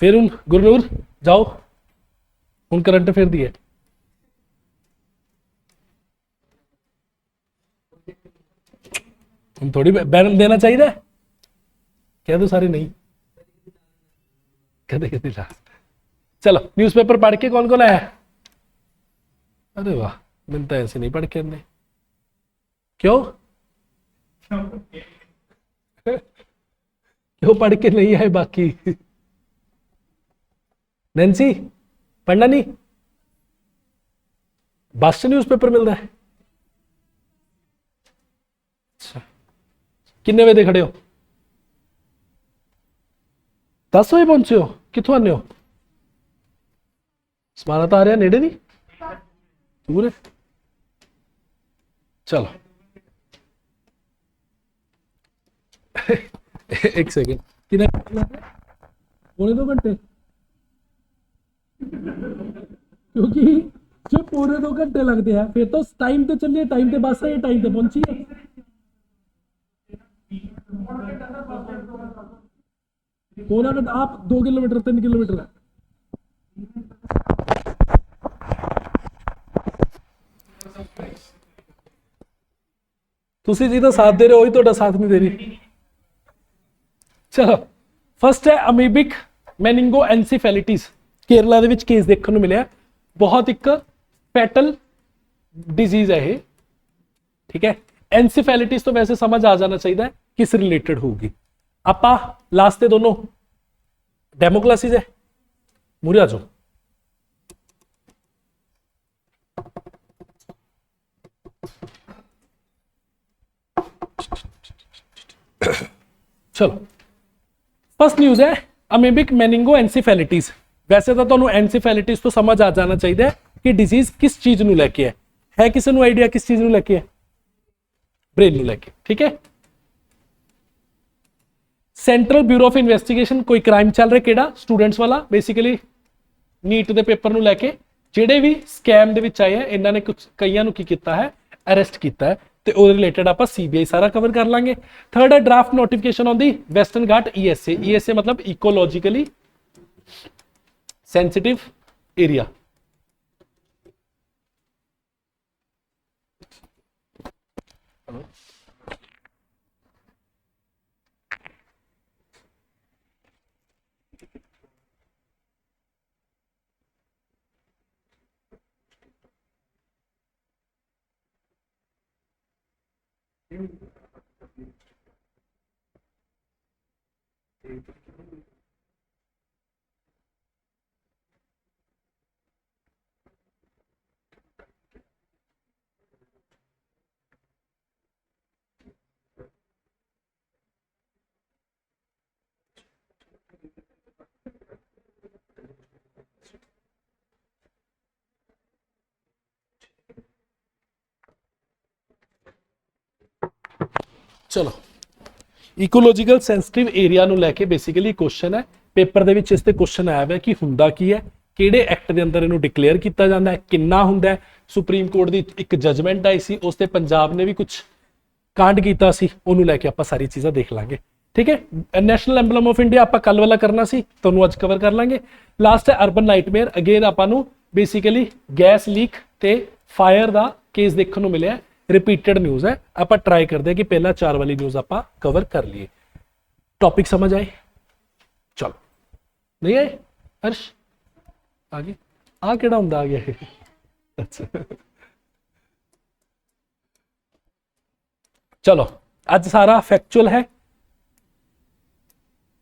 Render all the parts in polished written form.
फिर हूँ गुरनूर जाओ, हूँ करंट अफेयर दी है। हम थोड़ी बैन देना चाहिए, कह दो सारे नहीं, कदे कदे ला। चलो न्यूज़पेपर पढ़ के कौन कौन आया? अरे वाह, मैंने तो ऐसे नहीं पढ़ के आने। क्यों क्यों पढ़ के नहीं आए बाकी? नैन्सी पढ़ना नहीं? बस से न्यूज़पेपर मिलता है? अच्छा, किन्ने बजे खड़े हो? 10 बजे पहुंचे हो? कितों आने हो? समाना तो आ रहा नेड़े नहीं, दूर है। चलो एक सेकेंड, कितने पौने 2 घंटे? क्योंकि जो पौने 2 घंटे लगते हैं फिर तो टाइम पे चलिए, टाइम पे बस है, टाइम पे पहुंचिए। पौना घंटा, आप 2 किलोमीटर 3 किलोमीटर है। ਤੁਸੀਂ ਜਿਹਦਾ ਸਾਥ ਦੇ ਰਹੇ ਹੋ ਉਹੀ ਤੁਹਾਡਾ ਸਾਥ ਨਹੀਂ ਦੇ ਰਹੀ। ਚਲੋ ਫਸਟ ਹੈ ਅਮੀਬਿਕ ਮੈਨਿੰਗੋ ਐਨਸੀਫੈਲਿਟਿਸ। ਕੇਰਲਾ ਦੇ ਵਿੱਚ ਕੇਸ ਦੇਖਣ ਨੂੰ ਮਿਲਿਆ, ਬਹੁਤ ਇੱਕ ਫੈਟਲ ਡਿਜ਼ੀਜ਼ ਹੈ ਇਹ, ਠੀਕ ਹੈ। ਐਨਸੀਫੈਲਿਟਿਸ ਤੋਂ ਵੈਸੇ ਸਮਝ ਆ ਜਾਣਾ ਚਾਹੀਦਾ ਕਿਸ ਰਿਲੇਟਡ ਹੋਊਗੀ। ਆਪਾਂ ਲਾਸਟ ਤੇ ਦੋਨੋਂ ਡੈਮੋ ਕਲਾਸਿਸ ਹੈ, ਮੂਰੇ ਆ ਜਾਓ। चलो फर्स्ट न्यूज़ है अमीबिक मेनिंगो एनसीफेलिटिस। वैसे तो तुहानू एनसीफेलिटिस तो समझ आ जाना चाहिए कि डिजीज किस चीज नू लैके है किसी नू आइडिया किस चीज नू लैके है? ब्रेन नू लैके, ठीक है। सेंट्रल ब्यूरो ऑफ इन्वेस्टिगेशन कोई क्राइम चल रहा केड़ा? स्टूडेंट्स वाला, बेसिकली नीट के पेपर नू लैके जिहड़े भी स्कैम दे विच आए हैं इन्हां ने कुछ कईयां नू की कीता है, अरेस्ट किया है, ਤੇ ਉਹਦੇ ਰਿਲੇਟਡ ਆਪਾਂ ਸੀਬੀਆਈ ਸਾਰਾ ਕਵਰ ਕਰ ਲਾਂਗੇ। ਥਰਡ ਹੈ draft notification on the western ਘਾਟ ਈਐਸਏ। ਈਐਸਏ ਮਤਲਬ ਇਕੋਲੋਜੀਕਲੀ ਸੈਂਸਿਟਿਵ ਏਰੀਆ। चलो इकोलॉजिकल सेंसिटिव एरिया ਨੂੰ ਲੈ ਕੇ ਬੇਸਿਕਲੀ क्वेश्चन है पेपर ਦੇ ਵਿੱਚ। ਇਸ ਤੇ क्वेश्चन आया है कि ਹੁੰਦਾ ਕੀ ਹੈ, ਕਿਹੜੇ ਐਕਟ ਦੇ ਅੰਦਰ ਇਹਨੂੰ ਡਿਕਲੇਅਰ ਕੀਤਾ ਜਾਂਦਾ ਹੈ, ਕਿੰਨਾ ਹੁੰਦਾ ਹੈ। ਸੁਪਰੀਮ ਕੋਰਟ ਦੀ ਇੱਕ ਜਜਮੈਂਟ ਆਈ ਸੀ, ਉਸ ਤੇ ਪੰਜਾਬ ਨੇ ਵੀ ਕੁਝ ਕਾਂਡ ਕੀਤਾ ਸੀ, ਉਹਨੂੰ ਲੈ ਕੇ ਆਪਾਂ ਸਾਰੀ ਚੀਜ਼ਾਂ ਦੇਖ ਲਾਂਗੇ, ठीक है। ਨੈਸ਼ਨਲ ਐਂਬਲਮ ਆਫ ਇੰਡੀਆ ਆਪਾਂ ਕੱਲ ਵਾਲਾ ਕਰਨਾ ਸੀ, ਤੁਹਾਨੂੰ ਅੱਜ ਕਵਰ ਕਰ ਲਾਂਗੇ। ਲਾਸਟ ਹੈ ਅਰਬਨ ਨਾਈਟਮੇਅਰ। ਅਗੇਨ ਆਪਾਂ ਨੂੰ ਬੇਸਿਕਲੀ ਗੈਸ ਲੀਕ ਤੇ फायर ਦਾ ਕੇਸ ਦੇਖਣ ਨੂੰ ਮਿਲਿਆ। रिपीटेड न्यूज़ है, आप ट्राई करते हैं कि पहला 4 वाली न्यूज़ आप कवर कर लिए। टॉपिक समझ आए? चलो नहीं आए? हर्ष आगे आ केड़ा हुंदा आ गया? अच्छा चलो आज सारा फैक्चुअल है,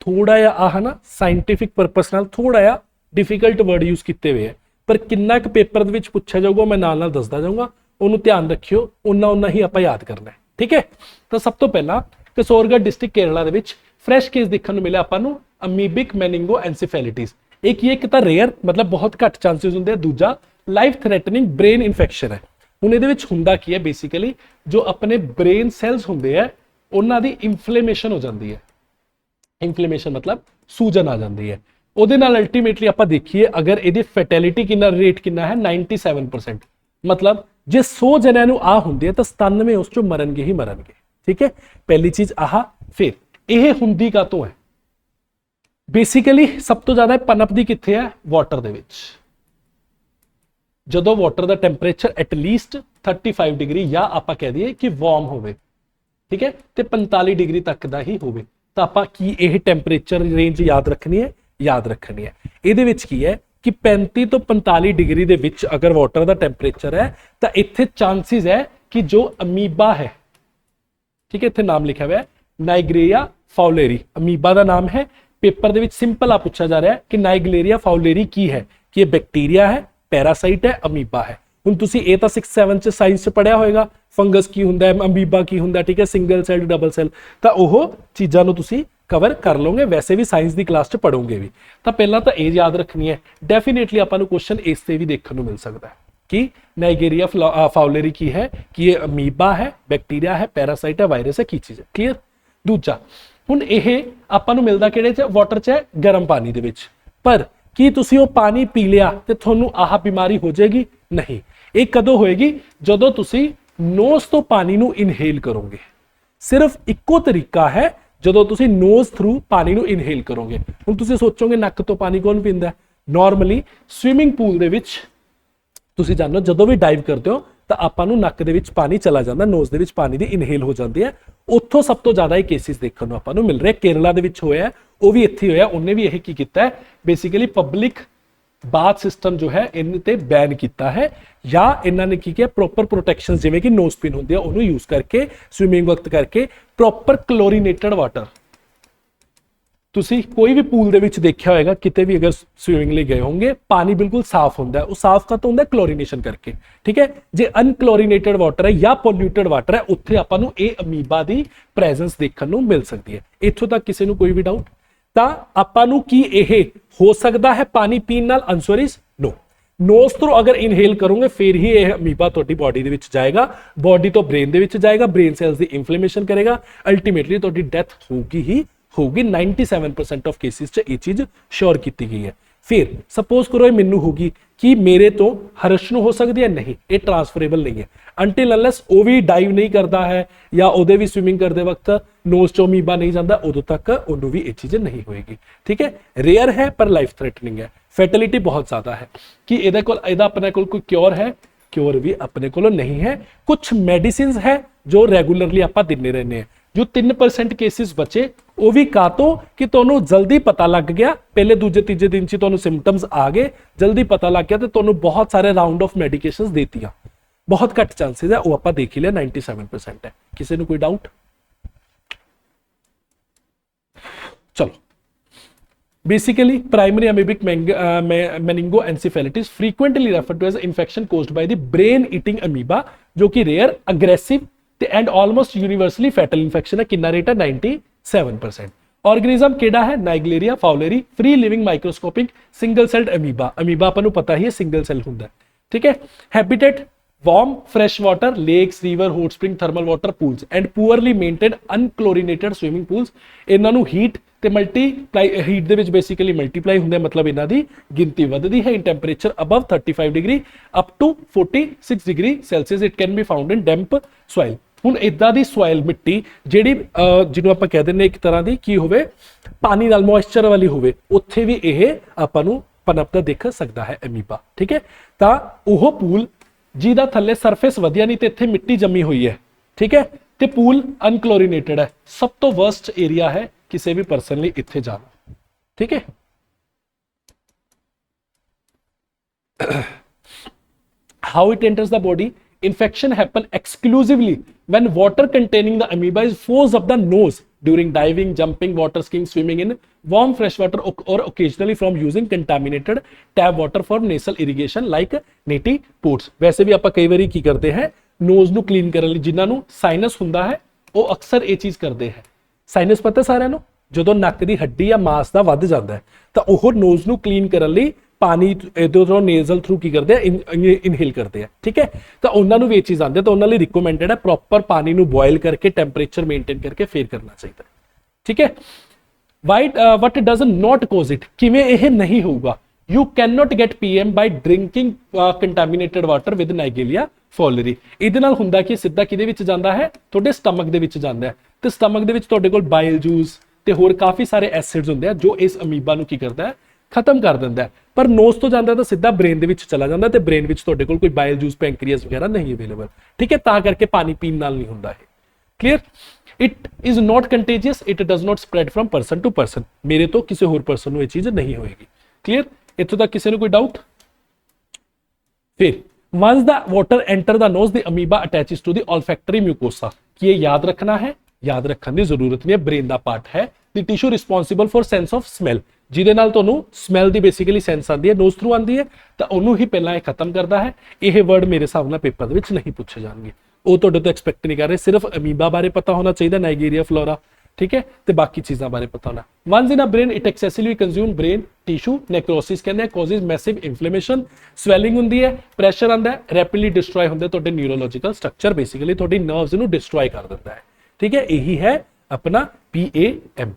थोड़ा या आह ना साइंटिफिक परपस नाल थोड़ा या डिफिकल्ट वर्ड यूज किए हुए हैं, पर किन्ना क पेपर दे विच पुछया जाऊगा मैं नाल नाल दसदा जाऊंगा। ਉਹਨੂੰ ਧਿਆਨ ਰੱਖਿਓ, ਉਨਾ ਹੀ ਆਪਾਂ ਯਾਦ ਕਰਨਾ ਹੈ, ਠੀਕ ਹੈ। ਤਾਂ ਸਭ ਤੋਂ ਪਹਿਲਾਂ ਕਸੌਰਗੜ ਡਿਸਟ੍ਰਿਕਟ ਕੇਰਲਾ ਦੇ ਵਿੱਚ ਫਰੈਸ਼ ਕੇਸ ਦੇਖਣ ਨੂੰ ਮਿਲਿਆ ਆਪਾਂ ਨੂੰ ਅਮੀਬਿਕ ਮੈਨਿੰਗੋ ਐਨਸੀਫੈਲਿਟਿਸ। ਇਹ ਕੀ ਹੈ? ਇੱਕ ਤਾਂ ਰੇਅਰ ਮਤਲਬ ਬਹੁਤ ਘੱਟ ਚਾਂਸਸ ਹੁੰਦੇ ਆ, ਦੂਜਾ ਲਾਈਫ ਥ੍ਰੈਟਨਿੰਗ ਬ੍ਰੇਨ ਇਨਫੈਕਸ਼ਨ ਹੈ। ਹੁਣ ਇਹਦੇ ਵਿੱਚ ਹੁੰਦਾ ਕੀ ਹੈ? ਬੇਸਿਕਲੀ ਜੋ ਆਪਣੇ ਬ੍ਰੇਨ ਸੈਲਸ ਹੁੰਦੇ ਆ ਉਹਨਾਂ ਦੀ ਇਨਫਲੇਮੇਸ਼ਨ ਹੋ ਜਾਂਦੀ ਹੈ। ਇਨਫਲੇਮੇਸ਼ਨ ਮਤਲਬ ਸੂਜਨ ਆ ਜਾਂਦੀ ਹੈ। ਉਹਦੇ ਨਾਲ ਅਲਟੀਮੇਟਲੀ ਆਪਾਂ ਦੇਖੀਏ ਅਗਰ ਇਹਦੀ ਫੈਟੈਲਿਟੀ ਕਿੰਨਾ ਰੇਟ ਕਿੰਨਾ ਹੈ? 97%। मतलब जे 100 जनिਆਂ ਨੂੰ ਆ ਹੁੰਦੀ ਹੈ ਤਾਂ 97 ਉਸ ਚੋਂ ਮਰਨਗੇ ਹੀ ਮਰਨਗੇ, ਠੀਕ ਹੈ। ਪਹਿਲੀ ਚੀਜ਼ ਆਹ। ਫਿਰ ਇਹ ਹੁੰਦੀ ਕਾਤੋਂ ਹੈ? ਬੇਸਿਕਲੀ ਸਭ ਤੋਂ ਜ਼ਿਆਦਾ ਪਨਪਦੀ ਕਿੱਥੇ ਹੈ? ਵਾਟਰ ਦੇ ਵਿੱਚ। ਜਦੋਂ ਵਾਟਰ ਦਾ ਟੈਂਪਰੇਚਰ ਐਟਲੀਸਟ 35 ਡਿਗਰੀ ਜਾਂ ਆਪਾਂ ਕਹਿ ਦਈਏ ਕਿ ਵਾਰਮ ਹੋਵੇ, ਠੀਕ ਹੈ, ਤੇ 45 ਡਿਗਰੀ ਤੱਕ ਦਾ ਹੀ ਹੋਵੇ, ਤਾਂ ਆਪਾਂ ਕੀ ਇਹ ਟੈਂਪਰੇਚਰ ਰੇਂਜ ਯਾਦ ਰੱਖਣੀ ਹੈ? ਯਾਦ ਰੱਖਣੀ ਹੈ। ਇਹਦੇ ਵਿੱਚ ਕੀ ਹੈ ਕਿ 35 ਤੋਂ 45 ਡਿਗਰੀ ਦੇ ਵਿੱਚ ਅਗਰ ਵਾਟਰ ਦਾ ਟੈਂਪਰੇਚਰ ਹੈ ਤਾਂ ਇੱਥੇ ਚਾਂਸਿਸ ਹੈ ਕਿ ਜੋ ਅਮੀਬਾ ਹੈ, ਠੀਕ ਹੈ, ਇੱਥੇ ਨਾਮ ਲਿਖਿਆ ਹੋਇਆ ਹੈ ਨਾਈਗਰੇਰੀਆ ਫਾਉਲੇਰੀ, ਅਮੀਬਾ ਦਾ ਨਾਮ ਹੈ। ਪੇਪਰ ਦੇ ਵਿੱਚ ਸਿੰਪਲ ਆ ਪੁੱਛਿਆ ਜਾ ਰਿਹਾ ਹੈ ਕਿ ਨਾਈਗਰੇਰੀਆ ਫਾਉਲੇਰੀ ਕੀ ਹੈ, ਕਿ ਇਹ ਬੈਕਟੀਰੀਆ ਹੈ, ਪੈਰਾਸਾਈਟ ਹੈ, ਅਮੀਬਾ ਹੈ। ਹੁਣ ਤੁਸੀਂ ਇਹ ਤਾਂ 6-7 ਚ ਸਾਇੰਸ ਚ ਪੜਿਆ ਹੋਏਗਾ, ਫੰਗਸ ਕੀ ਹੁੰਦਾ ਹੈ, ਅਮੀਬਾ ਕੀ ਹੁੰਦਾ, ਠੀਕ ਹੈ, ਸਿੰਗਲ ਸੈਲ, ਡਬਲ ਸੈਲ, ਤਾਂ ਉਹ ਚੀਜ਼ਾਂ ਨੂੰ ਤੁਸੀਂ ਕਵਰ ਕਰ ਲਓਗੇ, ਵੈਸੇ ਵੀ ਸਾਇੰਸ ਦੀ ਕਲਾਸ ਚ ਪੜੋਗੇ ਵੀ। ਤਾਂ ਪਹਿਲਾਂ ਤਾਂ ਇਹ ਯਾਦ ਰੱਖਣੀ ਹੈ। ਡੈਫੀਨੇਟਲੀ ਆਪਾਂ ਨੂੰ ਕੁਐਸਚਨ ਇਸ ਤੇ ਵੀ ਦੇਖਣ ਨੂੰ ਮਿਲ ਸਕਦਾ ਹੈ ਕਿ ਨਾਈਗਰੇਰੀਆ ਫਾਉਲੇਰੀ ਕੀ ਹੈ, ਕਿ ਇਹ ਅਮੀਬਾ ਹੈ, ਬੈਕਟੀਰੀਆ ਹੈ, ਪੈਰਾਸਾਈਟ ਹੈ, ਵਾਇਰਸ ਹੈ, ਕੀ ਚੀਜ਼ ਹੈ। ਕਲੀਅਰ? ਦੂਜਾ, ਹੁਣ ਇਹ ਆਪਾਂ ਨੂੰ ਮਿਲਦਾ ਕਿਹੜੇ ਚ? ਵਾਟਰ ਚ, ਗਰਮ ਪਾਣੀ ਦੇ ਵਿੱਚ। ਪਰ ਕੀ ਤੁਸੀਂ ਉਹ ਪਾਣੀ ਪੀ ਲਿਆ ਤੇ ਤੁਹਾਨੂੰ ਆਹ ਬਿਮਾਰੀ ਹੋ ਜਾਏਗੀ? ਨਹੀਂ। ਇਹ ਕਦੋਂ ਹੋਏਗੀ? ਜਦੋਂ ਤੁਸੀਂ ਨੋਜ਼ ਤੋਂ ਪਾਣੀ ਨੂੰ ਇਨਹੇਲ ਕਰੋਗੇ। ਸਿਰਫ ਇੱਕੋ ਤਰੀਕਾ ਹੈ ਜਦੋਂ ਤੁਸੀਂ ਨੋਜ਼ ਥਰੂ ਪਾਣੀ ਨੂੰ ਇਨਹੇਲ ਕਰੋਗੇ। ਹੁਣ ਤੁਸੀਂ ਸੋਚੋਗੇ ਨੱਕ ਤੋਂ ਪਾਣੀ ਕੌਣ ਪੀਂਦਾ? ਨਾਰਮਲੀ ਸਵਿਮਿੰਗ ਪੂਲ ਦੇ ਵਿੱਚ ਤੁਸੀਂ ਜਾਣੋ ਜਦੋਂ ਵੀ ਡਾਈਵ ਕਰਦੇ ਹੋ ਤਾਂ ਆਪਾਂ ਨੂੰ ਨੱਕ ਦੇ ਵਿੱਚ ਪਾਣੀ ਚਲਾ ਜਾਂਦਾ, ਨੋਜ਼ ਦੇ ਵਿੱਚ ਪਾਣੀ ਦੀ ਇਨਹੇਲ ਹੋ ਜਾਂਦੀ ਹੈ। ਉੱਥੋਂ ਸਭ ਤੋਂ ਜ਼ਿਆਦਾ ਇਹ ਕੇਸਿਸ ਦੇਖਣ ਨੂੰ ਆਪਾਂ ਨੂੰ ਮਿਲ ਰਿਹਾ। ਕੇਰਲਾ ਦੇ ਵਿੱਚ ਹੋਇਆ, ਉਹ ਵੀ ਇੱਥੇ ਹੋਇਆ, ਉਹਨੇ ਵੀ ਇਹ ਕੀ ਕੀਤਾ ਹੈ, ਬੇਸਿਕਲੀ ਪਬਲਿਕ ਬਾਥ ਸਿਸਟਮ ਜੋ ਹੈ ਇਹਨਾਂ ਤੇ ਬੈਨ ਕੀਤਾ ਹੈ, ਜਾਂ ਇਹਨਾਂ ਨੇ ਕੀ ਕੀਤਾ, ਪ੍ਰੋਪਰ ਪ੍ਰੋਟੈਕਸ਼ਨ ਜਿਵੇਂ ਕਿ ਨੋਜ਼ ਪਿਨ ਹੁੰਦੀ ਆ ਉਹਨੂੰ ਯੂਜ਼ ਕਰਕੇ ਸਵਿਮਿੰਗ ਵਕਤ ਕਰਕੇ ਪ੍ਰੋਪਰ ਕਲੋਰੀਨੇਟਡ ਵਾਟਰ। ਤੁਸੀਂ ਕੋਈ ਵੀ ਪੂਲ ਦੇ ਵਿੱਚ ਦੇਖਿਆ ਹੋਏਗਾ, ਕਿਤੇ ਵੀ ਅਗਰ ਸਵਿਮਿੰਗ ਲਈ ਗਏ ਹੋਣਗੇ, ਪਾਣੀ ਬਿਲਕੁਲ ਸਾਫ਼ ਹੁੰਦਾ ਹੈ। ਉਹ ਸਾਫ਼ ਕਦੋਂ ਹੁੰਦਾ? ਕਲੋਰੀਨੇਸ਼ਨ ਕਰਕੇ, ਠੀਕ ਹੈ। ਜੇ ਅਨਕਲੋਰੀਨੇਟਡ ਵਾਟਰ ਹੈ ਜਾਂ ਪੋਲਿਊਟਡ ਵਾਟਰ ਹੈ, ਉੱਥੇ ਆਪਾਂ ਨੂੰ ਇਹ ਅਮੀਬਾ ਦੀ ਪ੍ਰੈਜ਼ੈਂਸ ਦੇਖਣ ਨੂੰ ਮਿਲ ਸਕਦੀ ਹੈ। ਇੱਥੋਂ ਤੱਕ ਕਿਸੇ ਨੂੰ ਕੋਈ ਵੀ ਡਾਊਟ? ਤਾਂ ਆਪਾਂ ਨੂੰ ਕੀ ਇਹ ਹੋ ਸਕਦਾ ਹੈ ਪਾਣੀ ਪੀਣ ਨਾਲ? Answer is no. ਨੋਜ਼ ਤੋਂ ਅਗਰ ਇਨਹੇਲ ਕਰੋਗੇ ਫਿਰ ਹੀ ਇਹ ਅਮੀਬਾ ਤੁਹਾਡੀ ਬਾਡੀ ਦੇ ਵਿੱਚ ਜਾਏਗਾ, ਬਾਡੀ ਤੋਂ ਬ੍ਰੇਨ ਦੇ ਵਿੱਚ ਜਾਏਗਾ, ਬ੍ਰੇਨ ਸੈਲਸ ਦੀ ਇਨਫਲੇਮੇਸ਼ਨ ਕਰੇਗਾ, ਅਲਟੀਮੇਟਲੀ ਤੁਹਾਡੀ ਡੈਥ ਹੋਊਗੀ ਹੀ ਹੋਊਗੀ। 97% ਆਫ ਕੇਸਿਸ 'ਚ ਇਹ ਚੀਜ਼ ਸ਼ੋਰ ਕੀਤੀ ਗਈ ਹੈ। ਫਿਰ ਸਪੋਜ਼ ਕਰੋ ਇਹ ਮੈਨੂੰ ਹੋਗੀ, ਕਿ ਮੇਰੇ ਤੋਂ ਹਰਸ਼ ਨੂੰ ਹੋ ਸਕਦੀ ਹੈ? ਨਹੀਂ, ਇਹ ਟ੍ਰਾਂਸਫਰੇਬਲ ਨਹੀਂ ਹੈ। ਅੰਟਿਲ ਅਨਲੈਸ ਉਹ ਵੀ ਡਾਈਵ ਨਹੀਂ ਕਰਦਾ ਹੈ ਜਾਂ ਉਹਦੇ ਵੀ ਸਵਿਮਿੰਗ ਕਰਦੇ ਵਕਤ ਨੋਜ਼ 'ਚੋਂ ਅਮੀਬਾ ਨਹੀਂ ਜਾਂਦਾ, ਉਦੋਂ ਤੱਕ ਉਹਨੂੰ ਵੀ ਇਹ ਚੀਜ਼ ਨਹੀਂ ਹੋਏਗੀ, ਠੀਕ ਹੈ। ਰੇਅਰ ਹੈ ਪਰ ਲਾਈਫ ਥ੍ਰੈਟਨਿੰਗ ਹੈ। ਫੈਟਿਲਿਟੀ ਬਹੁਤ ਜ਼ਿਆਦਾ ਹੈ। ਕਿ ਇਹਦਾ ਆਪਣੇ ਕੋਲ ਕੋਈ ਕਿਉਰ ਹੈ? ਕਿਉਰ ਵੀ ਆਪਣੇ ਕੋਲ ਨਹੀਂ ਹੈ। ਕੁਝ ਮੈਡੀਸਿਨਸ ਹੈ ਜੋ ਰੈਗੂਲਰਲੀ ਆਪਾਂ ਦਿੰਦੇ ਰਹਿੰਦੇ ਹਾਂ। ਜੋ 3% ਕੇਸਿਸ ਬਚੇ ਉਹ ਵੀ ਕਾਤੋਂ ਕਿ ਤੁਹਾਨੂੰ ਜਲਦੀ ਪਤਾ ਲੱਗ ਗਿਆ, ਪਹਿਲੇ ਦੂਜੇ ਤੀਜੇ ਦਿਨ 'ਚ ਤੁਹਾਨੂੰ ਸਿੰਪਟਮਸ ਆ ਗਏ, ਜਲਦੀ ਪਤਾ ਲੱਗ ਗਿਆ ਤੇ ਤੁਹਾਨੂੰ ਬਹੁਤ ਸਾਰੇ ਰਾਉਂਡ ਆਫ ਮੈਡੀਕੇਸ਼ਨਸ ਦੇਤੀਆਂ। ਬਹੁਤ ਘੱਟ ਚਾਂਸਸ ਹੈ, ਉਹ ਆਪਾਂ ਦੇਖ ਹੀ ਲਿਆ 97% ਹੈ। ਕਿਸੇ ਨੂੰ ਕੋਈ ਡਾਊਟ? ਚਲੋ, basically primary amoebic meningoencephalitis frequently referred to as infection caused by the brain eating amoeba, जो कि rare, aggressive and almost universally fatal infection है। कितना रेट है? 97%। ऑर्गेनिज्म केड़ा है? Naegleria fowleri, free living microscopic single celled amoeba. Amoeba अपन पता ही है सिंगल सेल हुंदा है, ठीक है। Habitat warm fresh water lakes, river, hot spring, thermal water pools and poorly maintained unchlorinated swimming pools. इन्हां नूं हीट ਤੇ ਮਲਟੀਪਲਾਈ, ਹੀਟ ਦੇ ਵਿੱਚ ਬੇਸਿਕਲੀ ਮਲਟੀਪਲਾਈ ਹੁੰਦਾ, ਮਤਲਬ ਇਹਨਾਂ ਦੀ ਗਿਣਤੀ ਵੱਧਦੀ ਹੈ। In temperature above 35 degree up to 46 degree Celsius it can be found in damp soil. ਹੁਣ ਇਦਾਂ ਦੀ ਸੋਇਲ ਮਿੱਟੀ ਜਿਹੜੀ ਜਿਹਨੂੰ ਆਪਾਂ ਕਹਿ ਦਿੰਦੇ ਇੱਕ ਤਰ੍ਹਾਂ ਦੀ ਕੀ ਹੋਵੇ, ਪਾਣੀ ਨਾਲ ਮੋਇਸਚਰ ਵਾਲੀ ਹੋਵੇ, ਉੱਥੇ ਵੀ ਇਹ ਆਪਾਂ ਨੂੰ ਪਨਪਦਾ ਦੇਖ ਸਕਦਾ ਹੈ ਅਮੀਬਾ, ਠੀਕ ਹੈ। ਤਾਂ ਉਹ ਪੂਲ ਜਿਹਦਾ ਥੱਲੇ ਸਰਫੇਸ ਵਧੀਆ ਨਹੀਂ ਤੇ ਇੱਥੇ ਮਿੱਟੀ ਜੰਮੀ ਹੋਈ ਹੈ, ਠੀਕ ਹੈ, ਤੇ ਪੂਲ ਅਨਕਲੋਰੀਨੇਟਡ ਹੈ, ਸਭ ਤੋਂ ਵਰਸਟ ਏਰੀਆ ਹੈ ਕਿਸੇ ਵੀ ਪਰਸਨ ਲਈ ਇੱਥੇ ਜਾਣਾ, ਠੀਕ ਹੈ। How it enters the body? Infection happen exclusively when water containing the amoeba is forced up the nose during diving, jumping, water skiing, swimming in warm fresh water, or occasionally from using contaminated tap water for nasal irrigation like neti pots। वैसे भी ਆਪਾਂ ਕਈ ਵਾਰੀ ਕੀ ਕਰਦੇ हैं, knows ਨੂੰ clean ਕਰਨ ਲਈ ਜਿਨ੍ਹਾਂ ਨੂੰ ਸਾਈਨਸ ਹੁੰਦਾ ਹੈ ਉਹ ਅਕਸਰ ਇਹ ਚੀਜ਼ ਕਰਦੇ ਹੈ। ਸਾਈਨਸ ਪਤਾ ਸਾਰਿਆਂ ਨੂੰ, ਜਦੋਂ ਨੱਕ ਦੀ ਹੱਡੀ ਜਾਂ ਮਾਸ ਦਾ ਵੱਧ ਜਾਂਦਾ ਹੈ ਤਾਂ ਉਹ ਨੋਜ਼ ਨੂੰ ਕਲੀਨ ਕਰਨ ਲਈ ਪਾਣੀ ਇਧਰੋਂ ਨੇਜ਼ਲ ਥਰੂ ਕੀ ਕਰਦੇ ਆ, ਇਨਹੇਲ ਕਰਦੇ ਆ, ਠੀਕ ਹੈ। ਤਾਂ ਉਹਨਾਂ ਨੂੰ ਵੀ ਇਹ ਚੀਜ਼ ਆਉਂਦੀ ਹੈ, ਤਾਂ ਉਹਨਾਂ ਲਈ ਰਿਕਮੈਂਡਡ ਹੈ ਪ੍ਰੋਪਰ ਪਾਣੀ ਨੂੰ ਬੋਇਲ ਕਰਕੇ ਟੈਂਪਰੇਚਰ ਮੇਨਟੇਨ ਕਰਕੇ ਫੇਰ ਕਰਨਾ ਚਾਹੀਦਾ, ਠੀਕ ਹੈ। ਵਟ ਡਜ਼ ਨੋਟ ਕੋਜ਼ ਇਟ? ਕਿਵੇਂ ਇਹ ਨਹੀਂ ਹੋਊਗਾ? You cannot get PM by drinking contaminated water with Naegleria fowleri। ਇਹਦੇ ਨਾਲ ਹੁੰਦਾ ਕਿ ਸਿੱਧਾ ਕਿਹਦੇ ਵਿੱਚ ਜਾਂਦਾ ਹੈ? ਤੁਹਾਡੇ ਸਟਮਕ ਦੇ ਵਿੱਚ ਜਾਂਦਾ ਹੈ, ਤੇ ਸਟਮਕ ਦੇ ਵਿੱਚ ਤੁਹਾਡੇ ਕੋਲ ਬਾਈਲ ਜੂਸ, ਤੇ ਹੋਰ ਕਾਫੀ ਸਾਰੇ ਐਸਿਡਸ ਹੁੰਦੇ ਆ ਜੋ ਇਸ ਅਮੀਬਾ ਨੂੰ ਕੀ ਕਰਦਾ ਹੈ, ਖਤਮ ਕਰ ਦਿੰਦਾ ਹੈ। ਪਰ ਨੋਜ਼ ਤੋਂ ਜਾਂਦਾ ਤਾਂ ਸਿੱਧਾ ਬ੍ਰੇਨ ਦੇ ਵਿੱਚ ਚਲਾ ਜਾਂਦਾ ਤੇ ਬ੍ਰੇਨ ਵਿੱਚ ਤੁਹਾਡੇ ਕੋਲ ਕੋਈ ਬਾਇਲ ਜੂਸ ਪੈਂਕਰੀਅਸ ਵਗੈਰਾ ਨਹੀਂ ਅਵੇਲੇਬਲ, ਠੀਕ ਹੈ, ਤਾਂ ਕਰਕੇ ਪਾਣੀ ਪੀਣ ਨਾਲ ਨਹੀਂ ਹੁੰਦਾ ਇਹ। Clear? It is not contagious, it does not spread from person to person, ਮੇਰੇ ਤੋਂ ਕਿਸੇ ਹੋਰ ਪਰਸਨ ਨੂੰ ਇਹ ਚੀਜ਼ ਨਹੀਂ ਹੋਏਗੀ। ਕਲੀਅਰ? ਇੱਥੋਂ ਤੱਕ ਕਿਸੇ ਨੂੰ ਕੋਈ ਡਾਊਟ? फिर once the water enter the nose the amoeba attaches to the olfactory mucosa, कि ये याद रखना है, याद रखने की जरूरत नहीं है, ब्रेन का पार्ट है। the tissue responsible for sense of smell, ਜਿਹਦੇ ਨਾਲ ਤੁਹਾਨੂੰ ਸਮੈਲ ਦੀ ਬੇਸਿਕਲੀ ਸੈਂਸ ਆਉਂਦੀ ਹੈ, ਨੋਜ਼ ਥਰੂ ਆਉਂਦੀ ਹੈ, ਤਾਂ ਉਹਨੂੰ ਹੀ ਪਹਿਲਾਂ ਇਹ ਖਤਮ ਕਰਦਾ ਹੈ। ਇਹ ਵਰਡ ਮੇਰੇ ਹਿਸਾਬ ਨਾਲ ਪੇਪਰ ਦੇ ਵਿੱਚ ਨਹੀਂ ਪੁੱਛੇ ਜਾਣਗੇ, ਉਹ ਤੁਹਾਡੇ ਤੋਂ ਐਕਸਪੈਕਟ ਨਹੀਂ ਕਰ ਰਹੇ। ਸਿਰਫ ਅਮੀਬਾ ਬਾਰੇ ਪਤਾ ਹੋਣਾ ਚਾਹੀਦਾ, ਨਾਈਜੀਰੀਆ ਫਲੋਰਾ, ਠੀਕ ਹੈ, ਤੇ ਬਾਕੀ ਚੀਜ਼ਾਂ ਬਾਰੇ ਪਤਾ ਹੋਣਾ। Once in a brain it excessively consume brain tissue, necrosis ਕਹਿੰਦੇ ਆ, ਕਾਜ਼ਸ ਮੈਸਿਵ ਇਨਫਲੇਮੇਸ਼ਨ, ਸਵੈਲਿੰਗ ਹੁੰਦੀ ਹੈ, ਪ੍ਰੈਸ਼ਰ ਆਉਂਦਾ ਹੈ, ਰੈਪਿਡਲੀ ਡਿਸਟਰੋਏ ਹੁੰਦੇ ਤੁਹਾਡੇ ਨਿਊਰੋਲੋਜੀਕਲ ਸਟਰਕਚਰ, ਬੇਸਿਕਲੀ ਤੁਹਾਡੀ ਨਰਵਸ ਨੂੰ ਡਿਸਟਰੋਏ ਕਰ ਦਿੰਦਾ ਹੈ। ਠੀਕ ਹੈ, ਇਹੀ ਹੈ ਆਪਣਾ PAM।